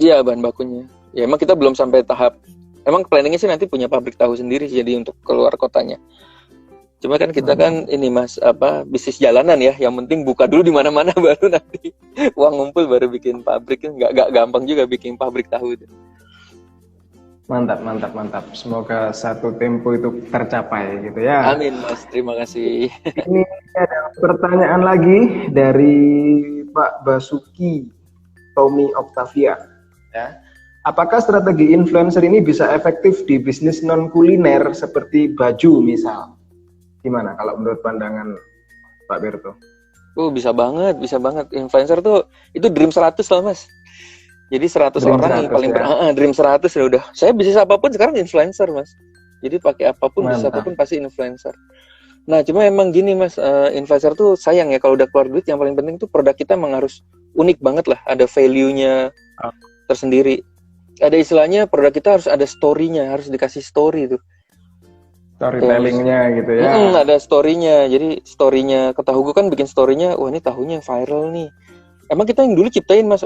Iya, bahan bakunya. Ya emang kita belum sampai tahap. Emang planningnya sih nanti punya pabrik tahu sendiri sih, jadi untuk keluar kotanya. Cuma kan kita kan ini Mas bisnis jalanan ya. Yang penting buka dulu di mana-mana baru nanti uang ngumpul baru bikin pabrik. Nggak gampang juga bikin pabrik tahu itu. Mantap. Semoga satu tempo itu tercapai gitu ya. Amin Mas, terima kasih. Ini ada pertanyaan lagi dari Pak Basuki Tommy Octavia. Ya. Apakah strategi influencer ini bisa efektif di bisnis non kuliner seperti baju misal? Gimana kalau menurut pandangan Pak Berto? Bisa banget. Influencer tuh itu dream 100 lah Mas. Jadi 100 dream orang 100 yang paling ya. Dream 100 ya udah. Saya bisnis apapun sekarang influencer Mas. Jadi pakai apapun, bisnis apapun pasti influencer. Nah cuma emang gini Mas, influencer tuh sayang ya kalau udah keluar duit, yang paling penting tuh produk kita emang harus unik banget lah. Ada value-nya tersendiri. Ada istilahnya produk kita harus ada story-nya, harus dikasih story tuh. Storytelling-nya gitu ya. Ada story-nya. Jadi story-nya ke tahu gue kan bikin story-nya, wah ini tahunya viral nih. Emang kita yang dulu ciptain Mas,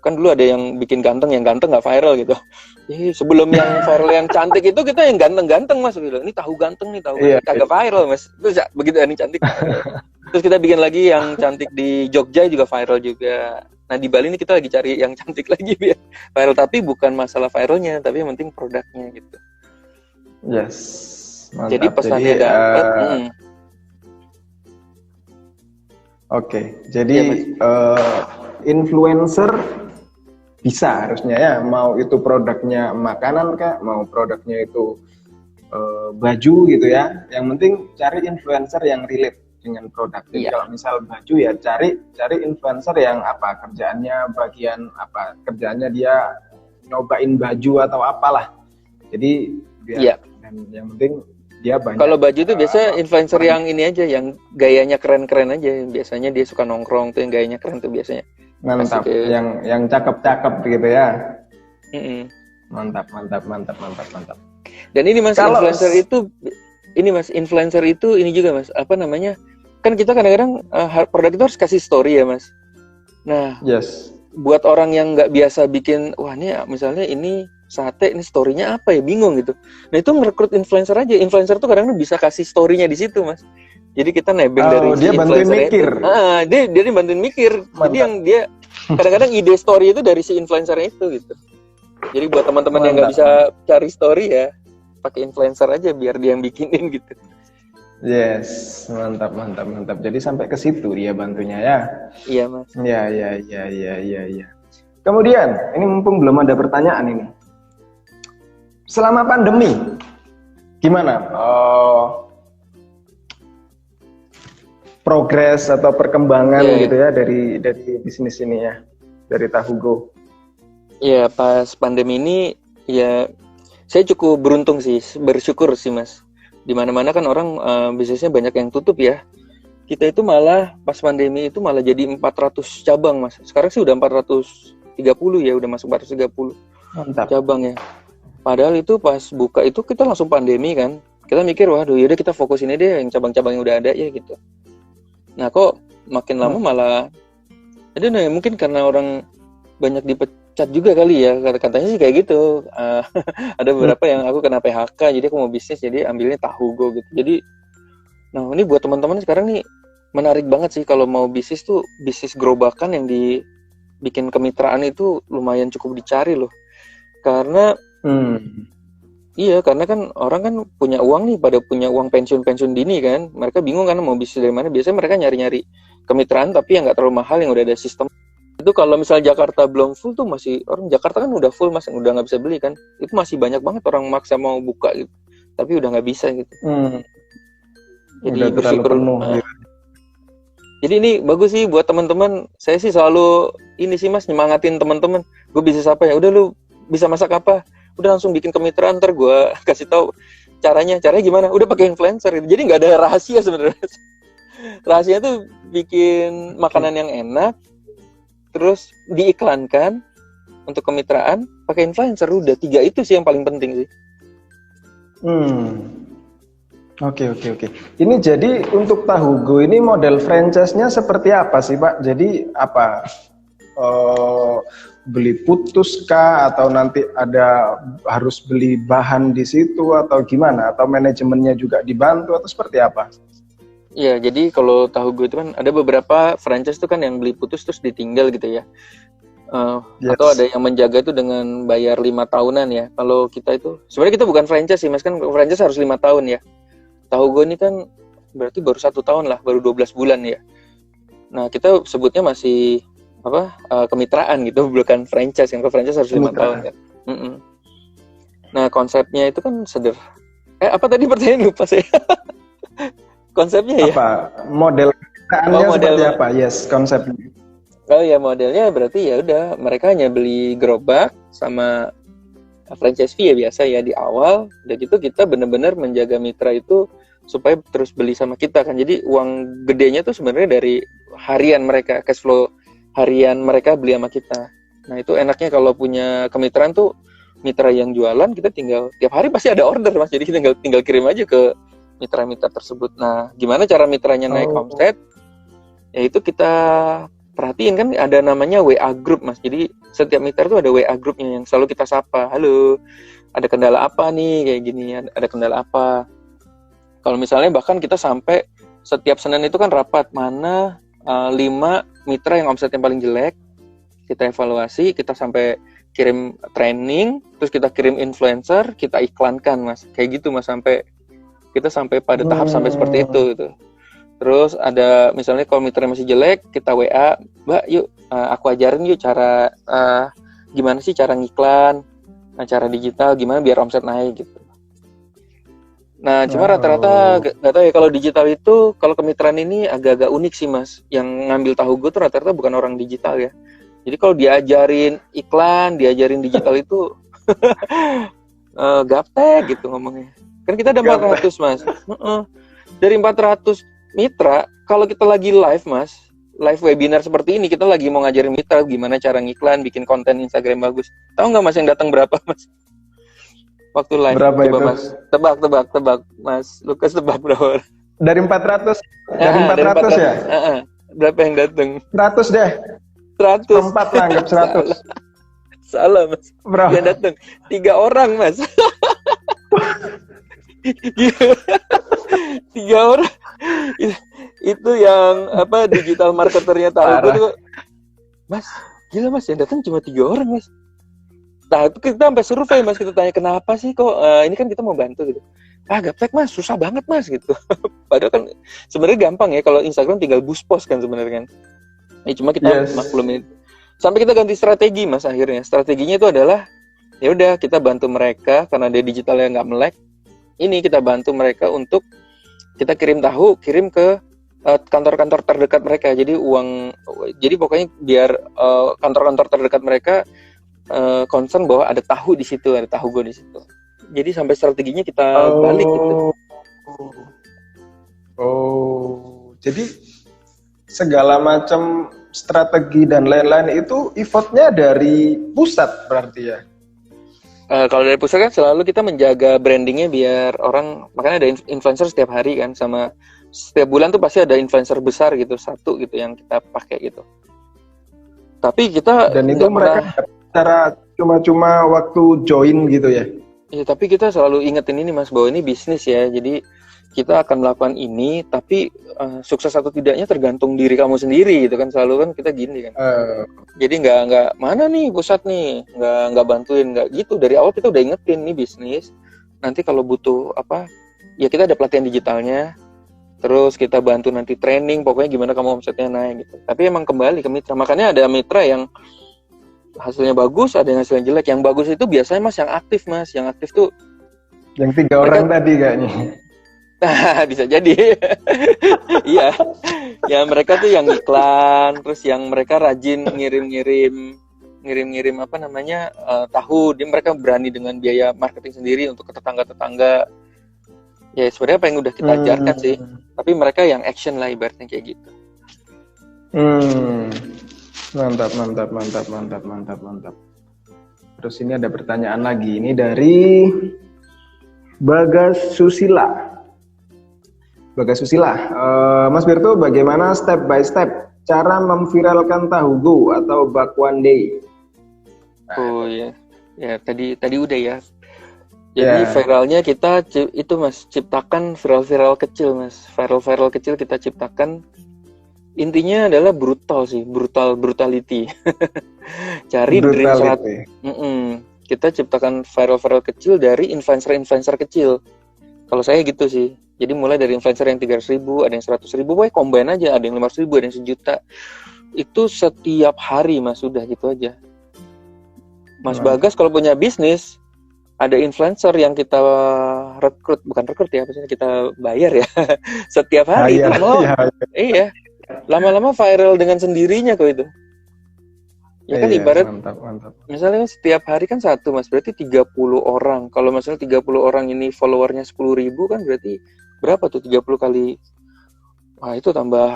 kan dulu ada yang bikin ganteng, yang ganteng nggak viral gitu. Sebelum yang viral yang cantik itu kita yang ganteng-ganteng Mas, bilang ini tahu ganteng nih, tahu kagak viral Mas. Terus begitu ini cantik. Terus kita bikin lagi yang cantik di Jogja juga viral juga. Nah di Bali ini kita lagi cari yang cantik lagi biar viral, tapi bukan masalah viralnya, tapi yang penting produknya gitu. Yes. Mantap. Jadi pesannya dapat. Oke, jadi influencer bisa harusnya ya, mau itu produknya makanan kah, mau produknya itu baju gitu ya. Yang penting cari influencer yang relate dengan produk. Jadi Iya. kalau misal baju ya cari influencer yang apa kerjaannya bagian apa kerjaannya dia nyobain baju atau apalah. Jadi Iya. biar dan yang penting dia banyak Kalau baju itu biasanya influencer banyak yang ini aja, yang gayanya keren-keren aja. Biasanya dia suka nongkrong tuh yang gayanya keren tuh biasanya. Kasih mantap ke. yang cakep-cakep gitu ya. Mm-mm. Mantap. Dan ini mas, Kalau influencer itu ini juga mas, apa namanya? Kan kita kadang-kadang produk itu harus kasih story ya mas. Nah, yes. buat orang yang nggak biasa bikin, wah ini misalnya ini sate, ini story-nya apa ya, bingung gitu. Nah itu ngerekrut influencer aja. Influencer tuh kadang-kadang bisa kasih story-nya di situ mas. Jadi kita nebeng dari si Dia bantuin influencer mikir. itu. Dia bantuin mikir. Mantap. Jadi yang dia kadang-kadang ide story itu dari si influencer itu gitu. Jadi buat teman-teman yang nggak bisa cari story ya, pakai influencer aja biar dia yang bikinin gitu. Yes, mantap. Jadi sampai ke situ dia bantunya ya. Iya mas. Ya. Kemudian, ini mumpung belum ada pertanyaan ini. Selama pandemi, gimana progres atau perkembangan gitu ya dari bisnis ini ya, dari Tahugo? Ya pas pandemi ini ya saya cukup beruntung sih, bersyukur sih mas. Dimana-mana kan orang bisnisnya banyak yang tutup ya. Kita itu malah pas pandemi itu malah jadi 400 cabang mas. Sekarang sih udah 430 ya, udah masuk 430 Mantap. cabang ya. Padahal itu pas buka itu kita langsung pandemi kan. Kita mikir waduh yaudah kita fokus ini deh yang cabang-cabang yang udah ada ya gitu. Nah kok makin lama malah ada nih mungkin karena orang banyak dipecat juga kali ya, katanya sih kayak gitu. Ada beberapa yang aku kena PHK jadi aku mau bisnis jadi ambilnya Tahugo gitu. Jadi nah ini buat teman-teman sekarang nih menarik banget sih kalau mau bisnis tuh, bisnis gerobakan yang dibikin kemitraan itu lumayan cukup dicari loh. Karena iya, karena kan orang kan punya uang nih, pada punya uang pensiun dini kan. Mereka bingung kan mau bisnis dari mana. Biasanya mereka nyari-nyari kemitraan tapi yang nggak terlalu mahal, yang udah ada sistem. Itu kalau misalnya Jakarta belum full tuh masih, orang Jakarta kan udah full mas, udah nggak bisa beli kan. Itu masih banyak banget orang maksa mau buka gitu. Tapi udah nggak bisa gitu. Jadi udah bersyukur. penuh, gitu. Jadi ini bagus sih buat teman-teman. Saya sih selalu ini sih mas, nyemangatin teman-teman. Gue bisnis apa ya? Udah lu bisa masak apa? Udah langsung bikin kemitraan, ntar gue kasih tahu caranya gimana, udah pakai influencer. Jadi nggak ada rahasia sebenarnya. Rahasia tuh bikin makanan yang enak terus diiklankan untuk kemitraan pakai influencer. Udah 3 itu sih yang paling penting sih. Oke. Ini jadi untuk Tahugo ini model franchise-nya seperti apa sih Pak? Jadi apa? Beli putus kah atau nanti ada harus beli bahan di situ atau gimana, atau manajemennya juga dibantu atau seperti apa? Ya jadi kalau Tahugo itu kan ada beberapa franchise tuh kan yang beli putus terus ditinggal gitu ya. Atau ada yang menjaga itu dengan bayar 5 tahunan ya. Kalau kita itu sebenarnya kita bukan franchise sih mas, kan franchise harus 5 tahun ya. Tahugo ini kan berarti baru 1 tahun lah, baru 12 bulan ya. Nah kita sebutnya masih kemitraan gitu, bukan franchise. Yang ke franchise harus 5 tahun kan. Nah konsepnya itu kan apa tadi pertanyaan, lupa saya. Konsepnya ya apa model kemitraannya seperti apa? Yes, konsepnya. Oh ya, modelnya berarti ya udah mereka hanya beli gerobak sama franchise fee ya biasa ya di awal. Dan itu kita benar-benar menjaga mitra itu supaya terus beli sama kita kan. Jadi uang gedenya tuh sebenarnya dari harian mereka, cash flow harian mereka beli sama kita. Nah itu enaknya kalau punya kemitraan tuh, mitra yang jualan kita tinggal tiap hari pasti ada order mas. Jadi kita tinggal kirim aja ke mitra-mitra tersebut. Nah gimana cara mitranya naik omset? Ya itu kita perhatiin kan ada namanya WA group mas. Jadi setiap mitra tuh ada WA grupnya yang selalu kita sapa. Halo, ada kendala apa nih kayak gini? Ada kendala apa? Kalau misalnya bahkan kita sampai setiap Senin itu kan rapat mana 5 mitra yang omset yang paling jelek, kita evaluasi, kita sampai kirim training, terus kita kirim influencer, kita iklankan mas, kayak gitu mas, kita sampai pada tahap sampai seperti itu gitu. Terus ada misalnya kalau mitra masih jelek, kita WA, Mbak yuk aku ajarin yuk cara gimana sih cara ngiklan, cara digital gimana biar omset naik gitu. Nah, cuma rata-rata Oh. nggak tahu ya kalau digital itu, kalau kemitraan ini agak-agak unik sih Mas. Yang ngambil tahu gue tuh rata-rata bukan orang digital ya. Jadi kalau diajarin iklan, diajarin digital itu gaptek gitu ngomongnya. Kan kita ada Gaptek. 400 Mas. Dari 400 mitra, kalau kita lagi live Mas, live webinar seperti ini, kita lagi mau ngajarin mitra gimana cara ngiklan, bikin konten Instagram bagus. Tahu nggak Mas yang datang berapa Mas? Waktu live, Berapa coba itu? Mas. Tebak, Mas. Lukas tebak berapa? Dari 400, dari Dari 400 ya? 400. Berapa yang datang? 100 deh. 100. Perempat lah, anggap 100. Salah, Mas. Berapa? Yang datang 3 orang, Mas. 3 orang. Itu yang apa digital marketernya tahu gue tuh. Mas, gila Mas, yang datang cuma 3 orang, Mas. Nah, itu kita sampai survei Mas, kita tanya kenapa sih kok ini kan kita mau bantu gitu. Gaptek Mas, susah banget Mas gitu. Padahal kan sebenarnya gampang ya kalau Instagram tinggal boost post kan sebenarnya kan. Cuma kita maklumin. Sampai kita ganti strategi Mas akhirnya. Strateginya itu adalah ya udah kita bantu mereka karena dia digitalnya nggak melek. Ini kita bantu mereka untuk kita kirim ke kantor-kantor terdekat mereka. Jadi pokoknya biar kantor-kantor terdekat mereka concern bahwa ada tahu di situ, ada tahu gue di situ. Jadi sampai strateginya kita balik gitu. Jadi segala macam strategi dan lain-lain itu effortnya dari pusat berarti ya? Kalau dari pusat kan selalu kita menjaga brandingnya biar orang, makanya ada influencer setiap hari kan, sama setiap bulan tuh pasti ada influencer besar gitu, satu gitu yang kita pakai gitu. Tapi kita dan itu mereka secara cuma-cuma waktu join gitu ya? Iya, tapi kita selalu ingetin ini Mas, bahwa ini bisnis ya, jadi kita akan melakukan ini, tapi sukses atau tidaknya tergantung diri kamu sendiri gitu kan, selalu kan kita gini kan. Jadi nggak mana nih pusat nih, nggak bantuin, nggak gitu. Dari awal kita udah ingetin nih bisnis. Nanti kalau butuh apa, ya kita ada pelatihan digitalnya, terus kita bantu nanti training, pokoknya gimana kamu omsetnya naik gitu. Tapi emang kembali ke mitra, makanya ada mitra yang hasilnya bagus, ada yang hasilnya jelek. Yang bagus itu biasanya Mas yang aktif Mas, yang aktif tuh yang 3 orang tadi kayaknya. Nah, bisa jadi. Iya. Ya mereka tuh yang iklan, terus yang mereka rajin ngirim-ngirim apa namanya tahu. Dia mereka berani dengan biaya marketing sendiri untuk ke tetangga-tetangga. Ya sebenarnya apa yang udah kita ajarkan sih. Tapi mereka yang action lah ibaratnya kayak gitu. Mantap. Terus ini ada pertanyaan lagi. Ini dari Bagas Susila. Mas Berto, bagaimana step by step cara memviralkan tahu go atau bakwan day? Oh ya, ya tadi udah ya. Jadi viralnya kita itu Mas ciptakan viral kecil Mas, viral kecil kita ciptakan. Intinya adalah brutality. Cari dream 100. Kita ciptakan viral kecil dari influencer kecil. Kalau saya gitu sih. Jadi mulai dari influencer yang 300.000, ada yang 100.000, pokoknya combine aja, ada yang 500.000, ada yang 1 juta. Itu setiap hari Mas, sudah gitu aja. Mas Bagas kalau punya bisnis, ada influencer yang kita bukan rekrut ya, maksudnya kita bayar ya. Setiap hari itu iya. Lama-lama viral dengan sendirinya kok itu. Ya kan ibarat mantap. Misalnya setiap hari kan satu Mas, berarti 30 orang. Kalau misalnya 30 orang ini followernya 10.000 kan berarti berapa tuh 30 kali? Wah, itu tambah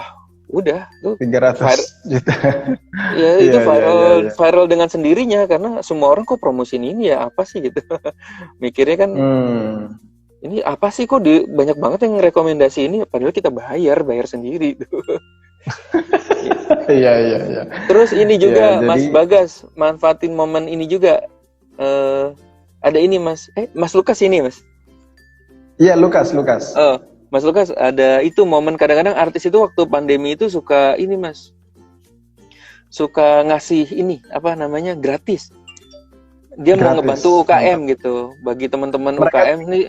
udah tuh 300 juta. Ya itu viral dengan sendirinya karena semua orang kok promosiin ini ya apa sih gitu. Mikirnya kan ini apa sih kok banyak banget yang rekomendasi ini padahal kita bayar sendiri tuh. Iya. Terus ini juga Mas Bagas manfaatin momen ini juga ada ini Mas Mas Lukas ini Mas. Iya Lukas. Mas Lukas ada itu momen kadang-kadang artis itu waktu pandemi itu suka ini Mas. Suka ngasih ini apa namanya gratis. Dia mau ngebantu UKM gitu bagi teman-teman UKM nih.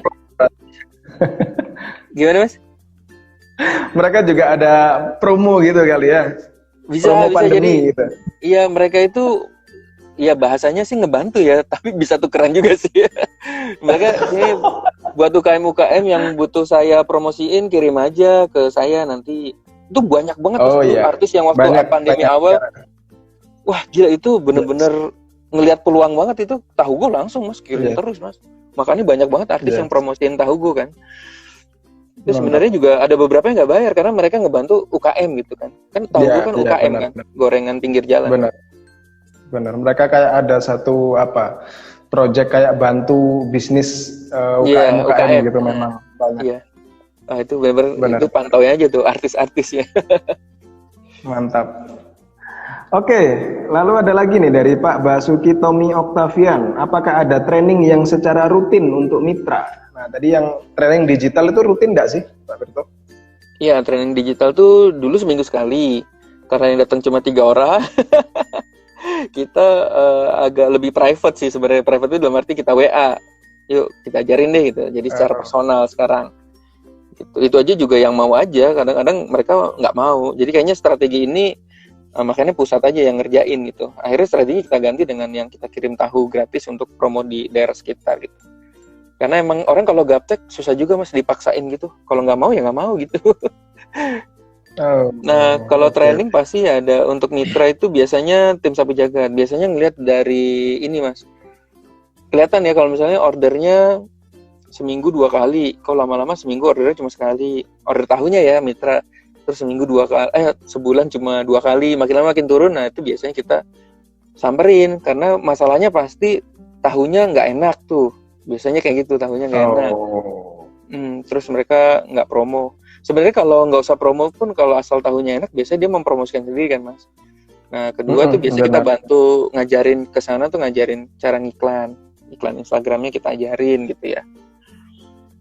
Gimana Mas? Mereka juga ada promo gitu kali ya. Bisa jadi gitu. Iya mereka itu ya bahasanya sih ngebantu ya tapi bisa tukeran juga sih. Mereka ini buat UKM yang butuh saya promosiin, kirim aja ke saya nanti. Itu banyak banget Oh tuh iya, artis yang waktu pandemi awal. Wah gila, itu bener-bener ngelihat peluang banget itu. Tahu gue langsung mas kirim terus mas. Makanya banyak banget artis yang promosiin tahu gue kan. Itu sebenarnya juga ada beberapa yang nggak bayar karena mereka ngebantu UKM gitu kan. Kan tahu gue kan UKM bener, kan, gorengan pinggir jalan. Benar. Mereka kayak ada satu project kayak bantu bisnis UKM gitu memang banyak. Iya. Nah, itu benar-benar itu pantauin aja tuh artis-artisnya. Mantap. Oke, lalu ada lagi nih dari Pak Basuki Tommy Octavian. Apakah ada training yang secara rutin untuk mitra? Nah, tadi yang training digital itu rutin nggak sih, Pak Berto? Iya, training digital tuh dulu seminggu sekali. Karena yang datang cuma 3 orang. Kita agak lebih private sih sebenarnya. Private itu dalam arti kita WA. Yuk, kita ajarin deh gitu. Jadi secara personal sekarang. Gitu. Itu aja juga yang mau aja. Kadang-kadang mereka nggak mau. Jadi kayaknya strategi ini makanya pusat aja yang ngerjain gitu. Akhirnya strategi kita ganti dengan yang kita kirim tahu gratis untuk promo di daerah sekitar gitu. Karena emang orang kalau gaptek susah juga mas dipaksain gitu. Kalau nggak mau ya nggak mau gitu. Nah kalau training pasti ada untuk mitra itu biasanya tim sapu jagat. Biasanya ngelihat dari ini mas. Kelihatan ya kalau misalnya ordernya seminggu 2 kali. Kalau lama-lama seminggu ordernya cuma sekali. Order tahunya ya mitra. Terus seminggu 2 kali, sebulan cuma 2 kali, makin lama makin turun. Nah itu biasanya kita samperin karena masalahnya pasti tahunya nggak enak tuh. Biasanya kayak gitu, tahunya nggak enak. Terus mereka nggak promo. Sebenarnya kalau nggak usah promo pun kalau asal tahunya enak, biasanya dia mempromosikan sendiri kan mas. Nah kedua tuh biasanya kita bantu ngajarin ke sana tuh ngajarin cara iklan Instagramnya kita ajarin gitu ya.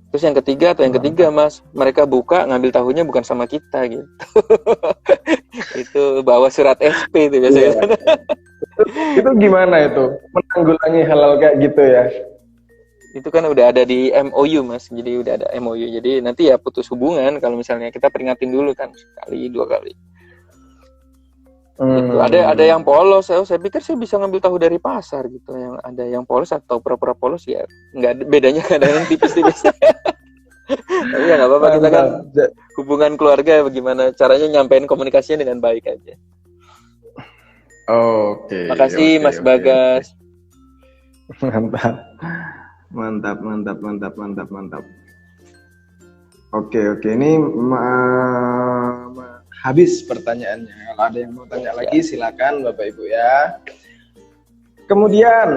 Terus yang ketiga mas, mereka buka ngambil tahunya bukan sama kita gitu. Itu bawa surat SP itu biasanya. Itu gimana itu menanggulangi hal-hal kayak gitu ya? Itu kan udah ada di MOU mas, jadi udah ada MOU. Jadi nanti ya putus hubungan kalau misalnya kita peringatin dulu kan 1 kali 2 kali. Gitu. Ada yang polos, saya pikir saya bisa ngambil tahu dari pasar gitu. Yang ada yang polos atau pura-pura polos ya nggak bedanya kadang-kadang tipis-tipis. Tapi ya nggak apa-apa, kita kan hubungan keluarga bagaimana caranya nyampein komunikasinya dengan baik aja. Oke. Makasih Mas Bagas. Mantap. Oke. Ini habis pertanyaannya. Kalau ada yang mau tanya lagi silakan Bapak Ibu ya. Kemudian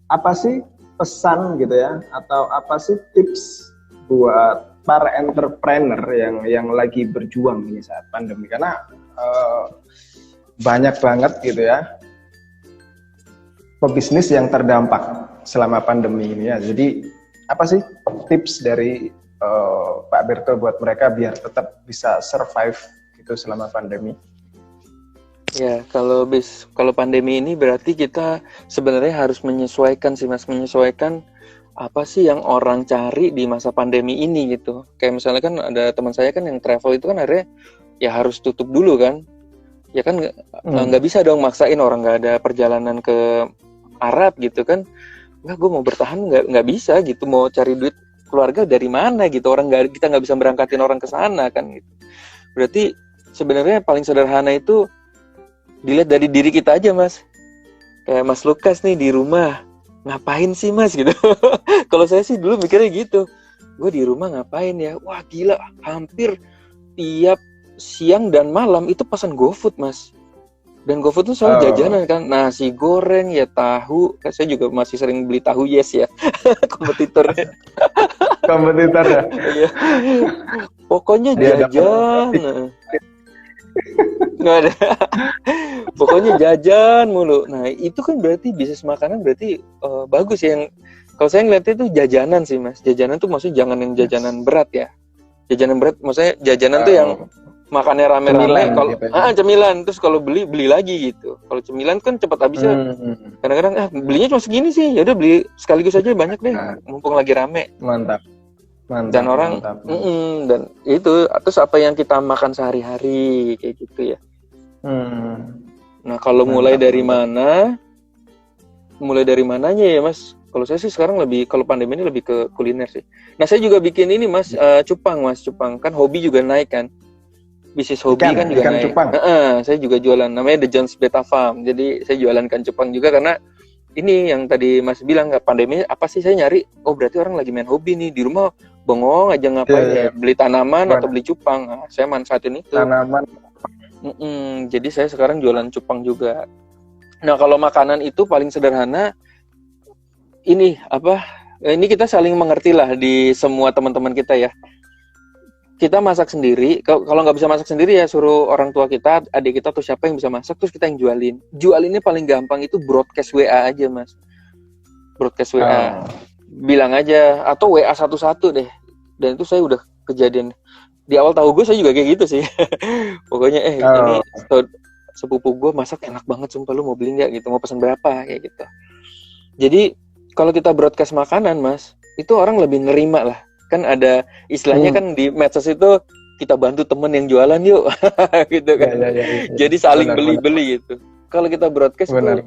apa sih pesan gitu ya, atau apa sih tips buat para entrepreneur yang lagi berjuang ini saat pandemi? Karena banyak banget gitu ya pebisnis yang terdampak selama pandemi ini ya. Jadi apa sih tips dari Pak Berto buat mereka biar tetap bisa survive gitu selama pandemi? Ya, kalau pandemi ini berarti kita sebenarnya harus menyesuaikan sih Mas, menyesuaikan apa sih yang orang cari di masa pandemi ini gitu. Kayak misalnya kan ada teman saya kan yang travel itu kan akhirnya ya harus tutup dulu kan. Ya kan nggak bisa dong maksain orang nggak ada perjalanan ke Arab gitu kan. Nggak, gue mau bertahan nggak bisa gitu, mau cari duit keluarga dari mana gitu, kita nggak bisa berangkatin orang ke sana kan gitu. Berarti sebenarnya paling sederhana itu dilihat dari diri kita aja mas. Kayak Mas Lukas nih di rumah ngapain sih mas gitu. Kalau saya sih dulu mikirnya gitu, gue di rumah ngapain ya, wah gila hampir tiap siang dan malam itu pesan GoFood mas. Dan GoFood tuh selalu jajanan kan, nasi goreng ya, tahu. Saya juga masih sering beli tahu Yes ya, kompetitornya. Kompetitor ya. Iya. Pokoknya jajan. Nggak ada. Pokoknya jajan mulu. Nah itu kan berarti bisnis makanan berarti bagus ya. Yang kalau saya ngeliatnya itu jajanan sih mas. Jajanan tuh maksudnya jangan yang jajanan berat ya. Jajanan berat maksudnya jajanan tuh yang makannya rame-rame. Kalau gitu ya. Cemilan, terus kalau beli lagi gitu. Kalau cemilan kan cepat habisnya. Kadang-kadang belinya cuma segini sih. Ya udah beli sekaligus aja banyak deh. Mumpung lagi rame. Mantap. Dan orang dan itu terus apa yang kita makan sehari-hari kayak gitu ya. Nah kalau mulai dari mananya ya mas, Kalau saya sih sekarang lebih, kalau pandemi ini lebih ke kuliner sih. Nah saya juga bikin ini mas, cupang mas, cupang kan hobi juga naik kan, bisnis hobi kan juga Ikan naik. cupang. Saya juga jualan, namanya The Jones Beta Farm. Jadi saya jualan ikan cupang juga karena ini yang tadi mas bilang nggak pandemi apa sih, saya nyari, oh berarti orang lagi main hobi nih di rumah, bengong aja ngapain ya, beli tanaman atau beli cupang. Nah, saya manfaatin itu. Tanaman. Jadi saya sekarang jualan cupang juga. Nah kalau makanan itu paling sederhana, ini apa? Ini kita saling mengerti lah di semua teman-teman kita ya. Kita masak sendiri. Kalau nggak bisa masak sendiri ya suruh orang tua kita, adik kita atau siapa yang bisa masak, terus kita yang jualin. Jualinnya paling gampang itu broadcast WA aja mas. Broadcast WA. Bilang aja atau WA satu-satu deh. Dan itu saya udah kejadian. Di awal tahu gue saya juga kayak gitu sih. Pokoknya ini sepupu gue masak enak banget, sumpah lu mau beli nggak gitu, mau pesan berapa kayak gitu. Jadi kalau kita broadcast makanan mas, itu orang lebih nerima lah. Kan ada istilahnya kan di medsos itu, kita bantu temen yang jualan yuk, gitu kan. Ya. Jadi saling beli-beli gitu. Kalau kita broadcast tuh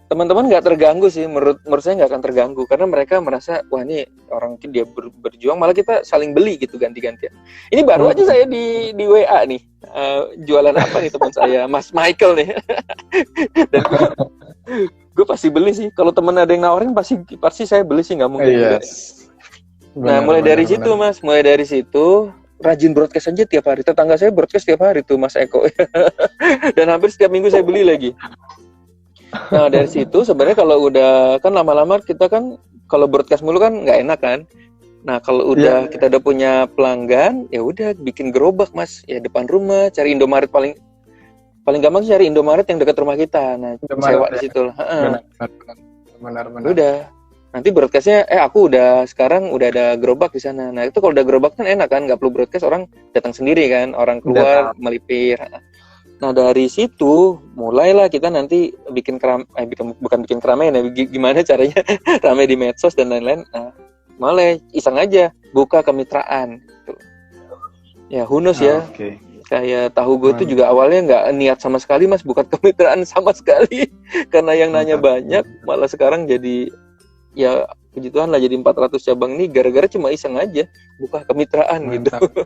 teman-teman nggak terganggu sih, menurut saya nggak akan terganggu karena mereka merasa wah ini orang dia berjuang, malah kita saling beli gitu ganti-gantian. Ini baru aja saya di WA nih, jualan apa nih teman saya, Mas Michael nih. Dan gue pasti beli sih, kalau temen ada yang nawarin pasti saya beli sih, nggak mungkin. Yes. Nah mulai dari situ mas, mulai dari situ rajin broadcast aja tiap hari. Tetangga saya broadcast tiap hari tuh Mas Eko. Dan hampir setiap minggu saya beli lagi. Nah dari situ sebenarnya kalau udah kan lama-lama kita kan kalau broadcast mulu kan nggak enak kan. Nah kalau udah kita udah punya pelanggan, ya udah bikin gerobak mas, ya depan rumah, cari Indomaret paling gampang cari Indomaret yang dekat rumah kita. Nah sewa di situ lah. Benar. Udah. Nanti broadcastnya, aku sekarang udah ada gerobak di sana. Nah itu kalau udah gerobak kan enak kan, nggak perlu broadcast, orang datang sendiri kan, orang keluar melipir. Nah dari situ mulailah kita nanti bikin bukan bikin keramaian ya, gimana caranya ramai di medsos dan lain-lain. Nah, mulai iseng aja buka kemitraan gitu. Ya who knows ya. Kayak tahu gue tuh juga awalnya nggak niat sama sekali mas buka kemitraan sama sekali karena yang nanya banyak, malah sekarang jadi ya puji Tuhan lah jadi 400 cabang nih gara-gara cuma iseng aja buka kemitraan. Mantap. Gitu.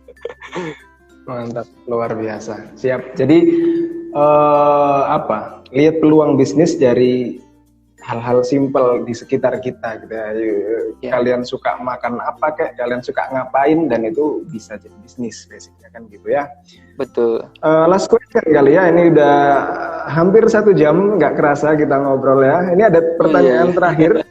Mantap, luar biasa. Siap. Jadi lihat peluang bisnis dari hal-hal simpel di sekitar kita gitu ya. Kalian suka makan apa kayak, kalian suka ngapain, dan itu bisa jadi bisnis basicnya kan gitu ya. Betul. Last question kali ya, ini udah hampir 1 jam, nggak kerasa kita ngobrol ya. Ini ada pertanyaan terakhir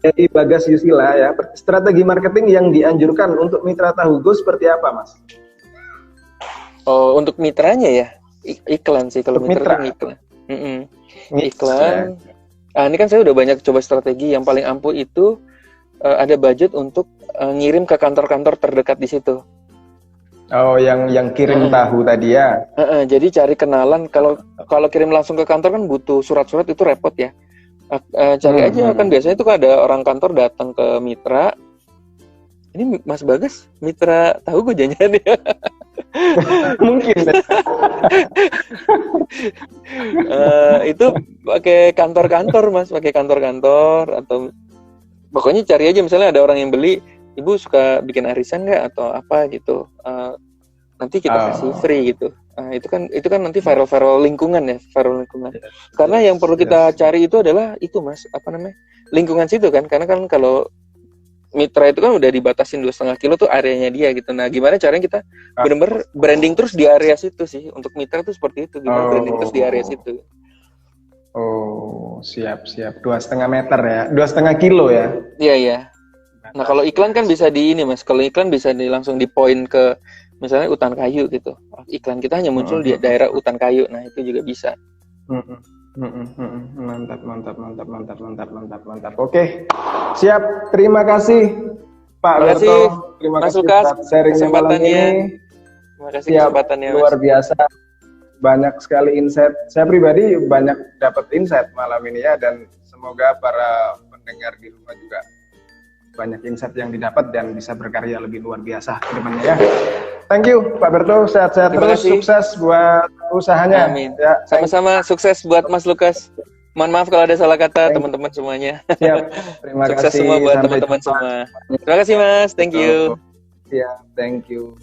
dari Bagas Yusila ya. Strategi marketing yang dianjurkan untuk mitra Tahu Go seperti apa mas? Oh, untuk mitranya ya iklan sih, kalau mitra iklan. Iklan. Ini kan saya udah banyak coba strategi. Yang paling ampuh itu ada budget untuk ngirim ke kantor-kantor terdekat di situ. Oh, yang kirim tahu tadi ya. Jadi cari kenalan. Kalau kirim langsung ke kantor kan butuh surat-surat, itu repot ya. Cari aja kan biasanya itu kan ada orang kantor datang ke mitra. Ini Mas Bagas mitra Tahu Go jangan ya. Mungkin. Itu pakai kantor-kantor mas, pakai kantor-kantor atau pokoknya cari aja, misalnya ada orang yang beli, ibu suka bikin arisan nggak atau apa gitu, nanti kita kasih free gitu. Itu kan nanti viral lingkungan ya, karena yang perlu kita cari itu adalah itu mas, lingkungan situ kan, karena kan kalau mitra itu kan udah dibatasin 2,5 kilo tuh areanya dia gitu. Nah gimana caranya kita benar-benar branding terus di area situ sih, untuk mitra tuh seperti itu, gimana branding terus di area situ. Oh siap 2,5 meter ya, 2,5 kilo ya. Iya. Nah kalau iklan kan bisa di ini mas, kalau iklan bisa langsung di point ke misalnya hutan kayu gitu, iklan kita hanya muncul di daerah hutan kayu, nah itu juga bisa. Mantap. Oke, siap. Terima kasih Pak Berto. Terima kasih atas sharing malam ini. Terima kasih kesempatannya. Luar biasa. Banyak sekali insight. Saya pribadi banyak dapat insight malam ini ya, dan semoga para pendengar di rumah juga banyak insight yang didapat dan bisa berkarya lebih luar biasa ke depannya ya. Thank you Pak Berto, sehat-sehat terus, sukses buat usahanya. Amin. Ya, sama-sama, sukses buat Mas Lukas. Mohon maaf kalau ada salah kata Thank- teman-teman semuanya. Siap. Terima Sukses kasih. semua buat Sampai teman-teman jumpa. semua. Terima kasih Mas, thank you. Siap. Thank you.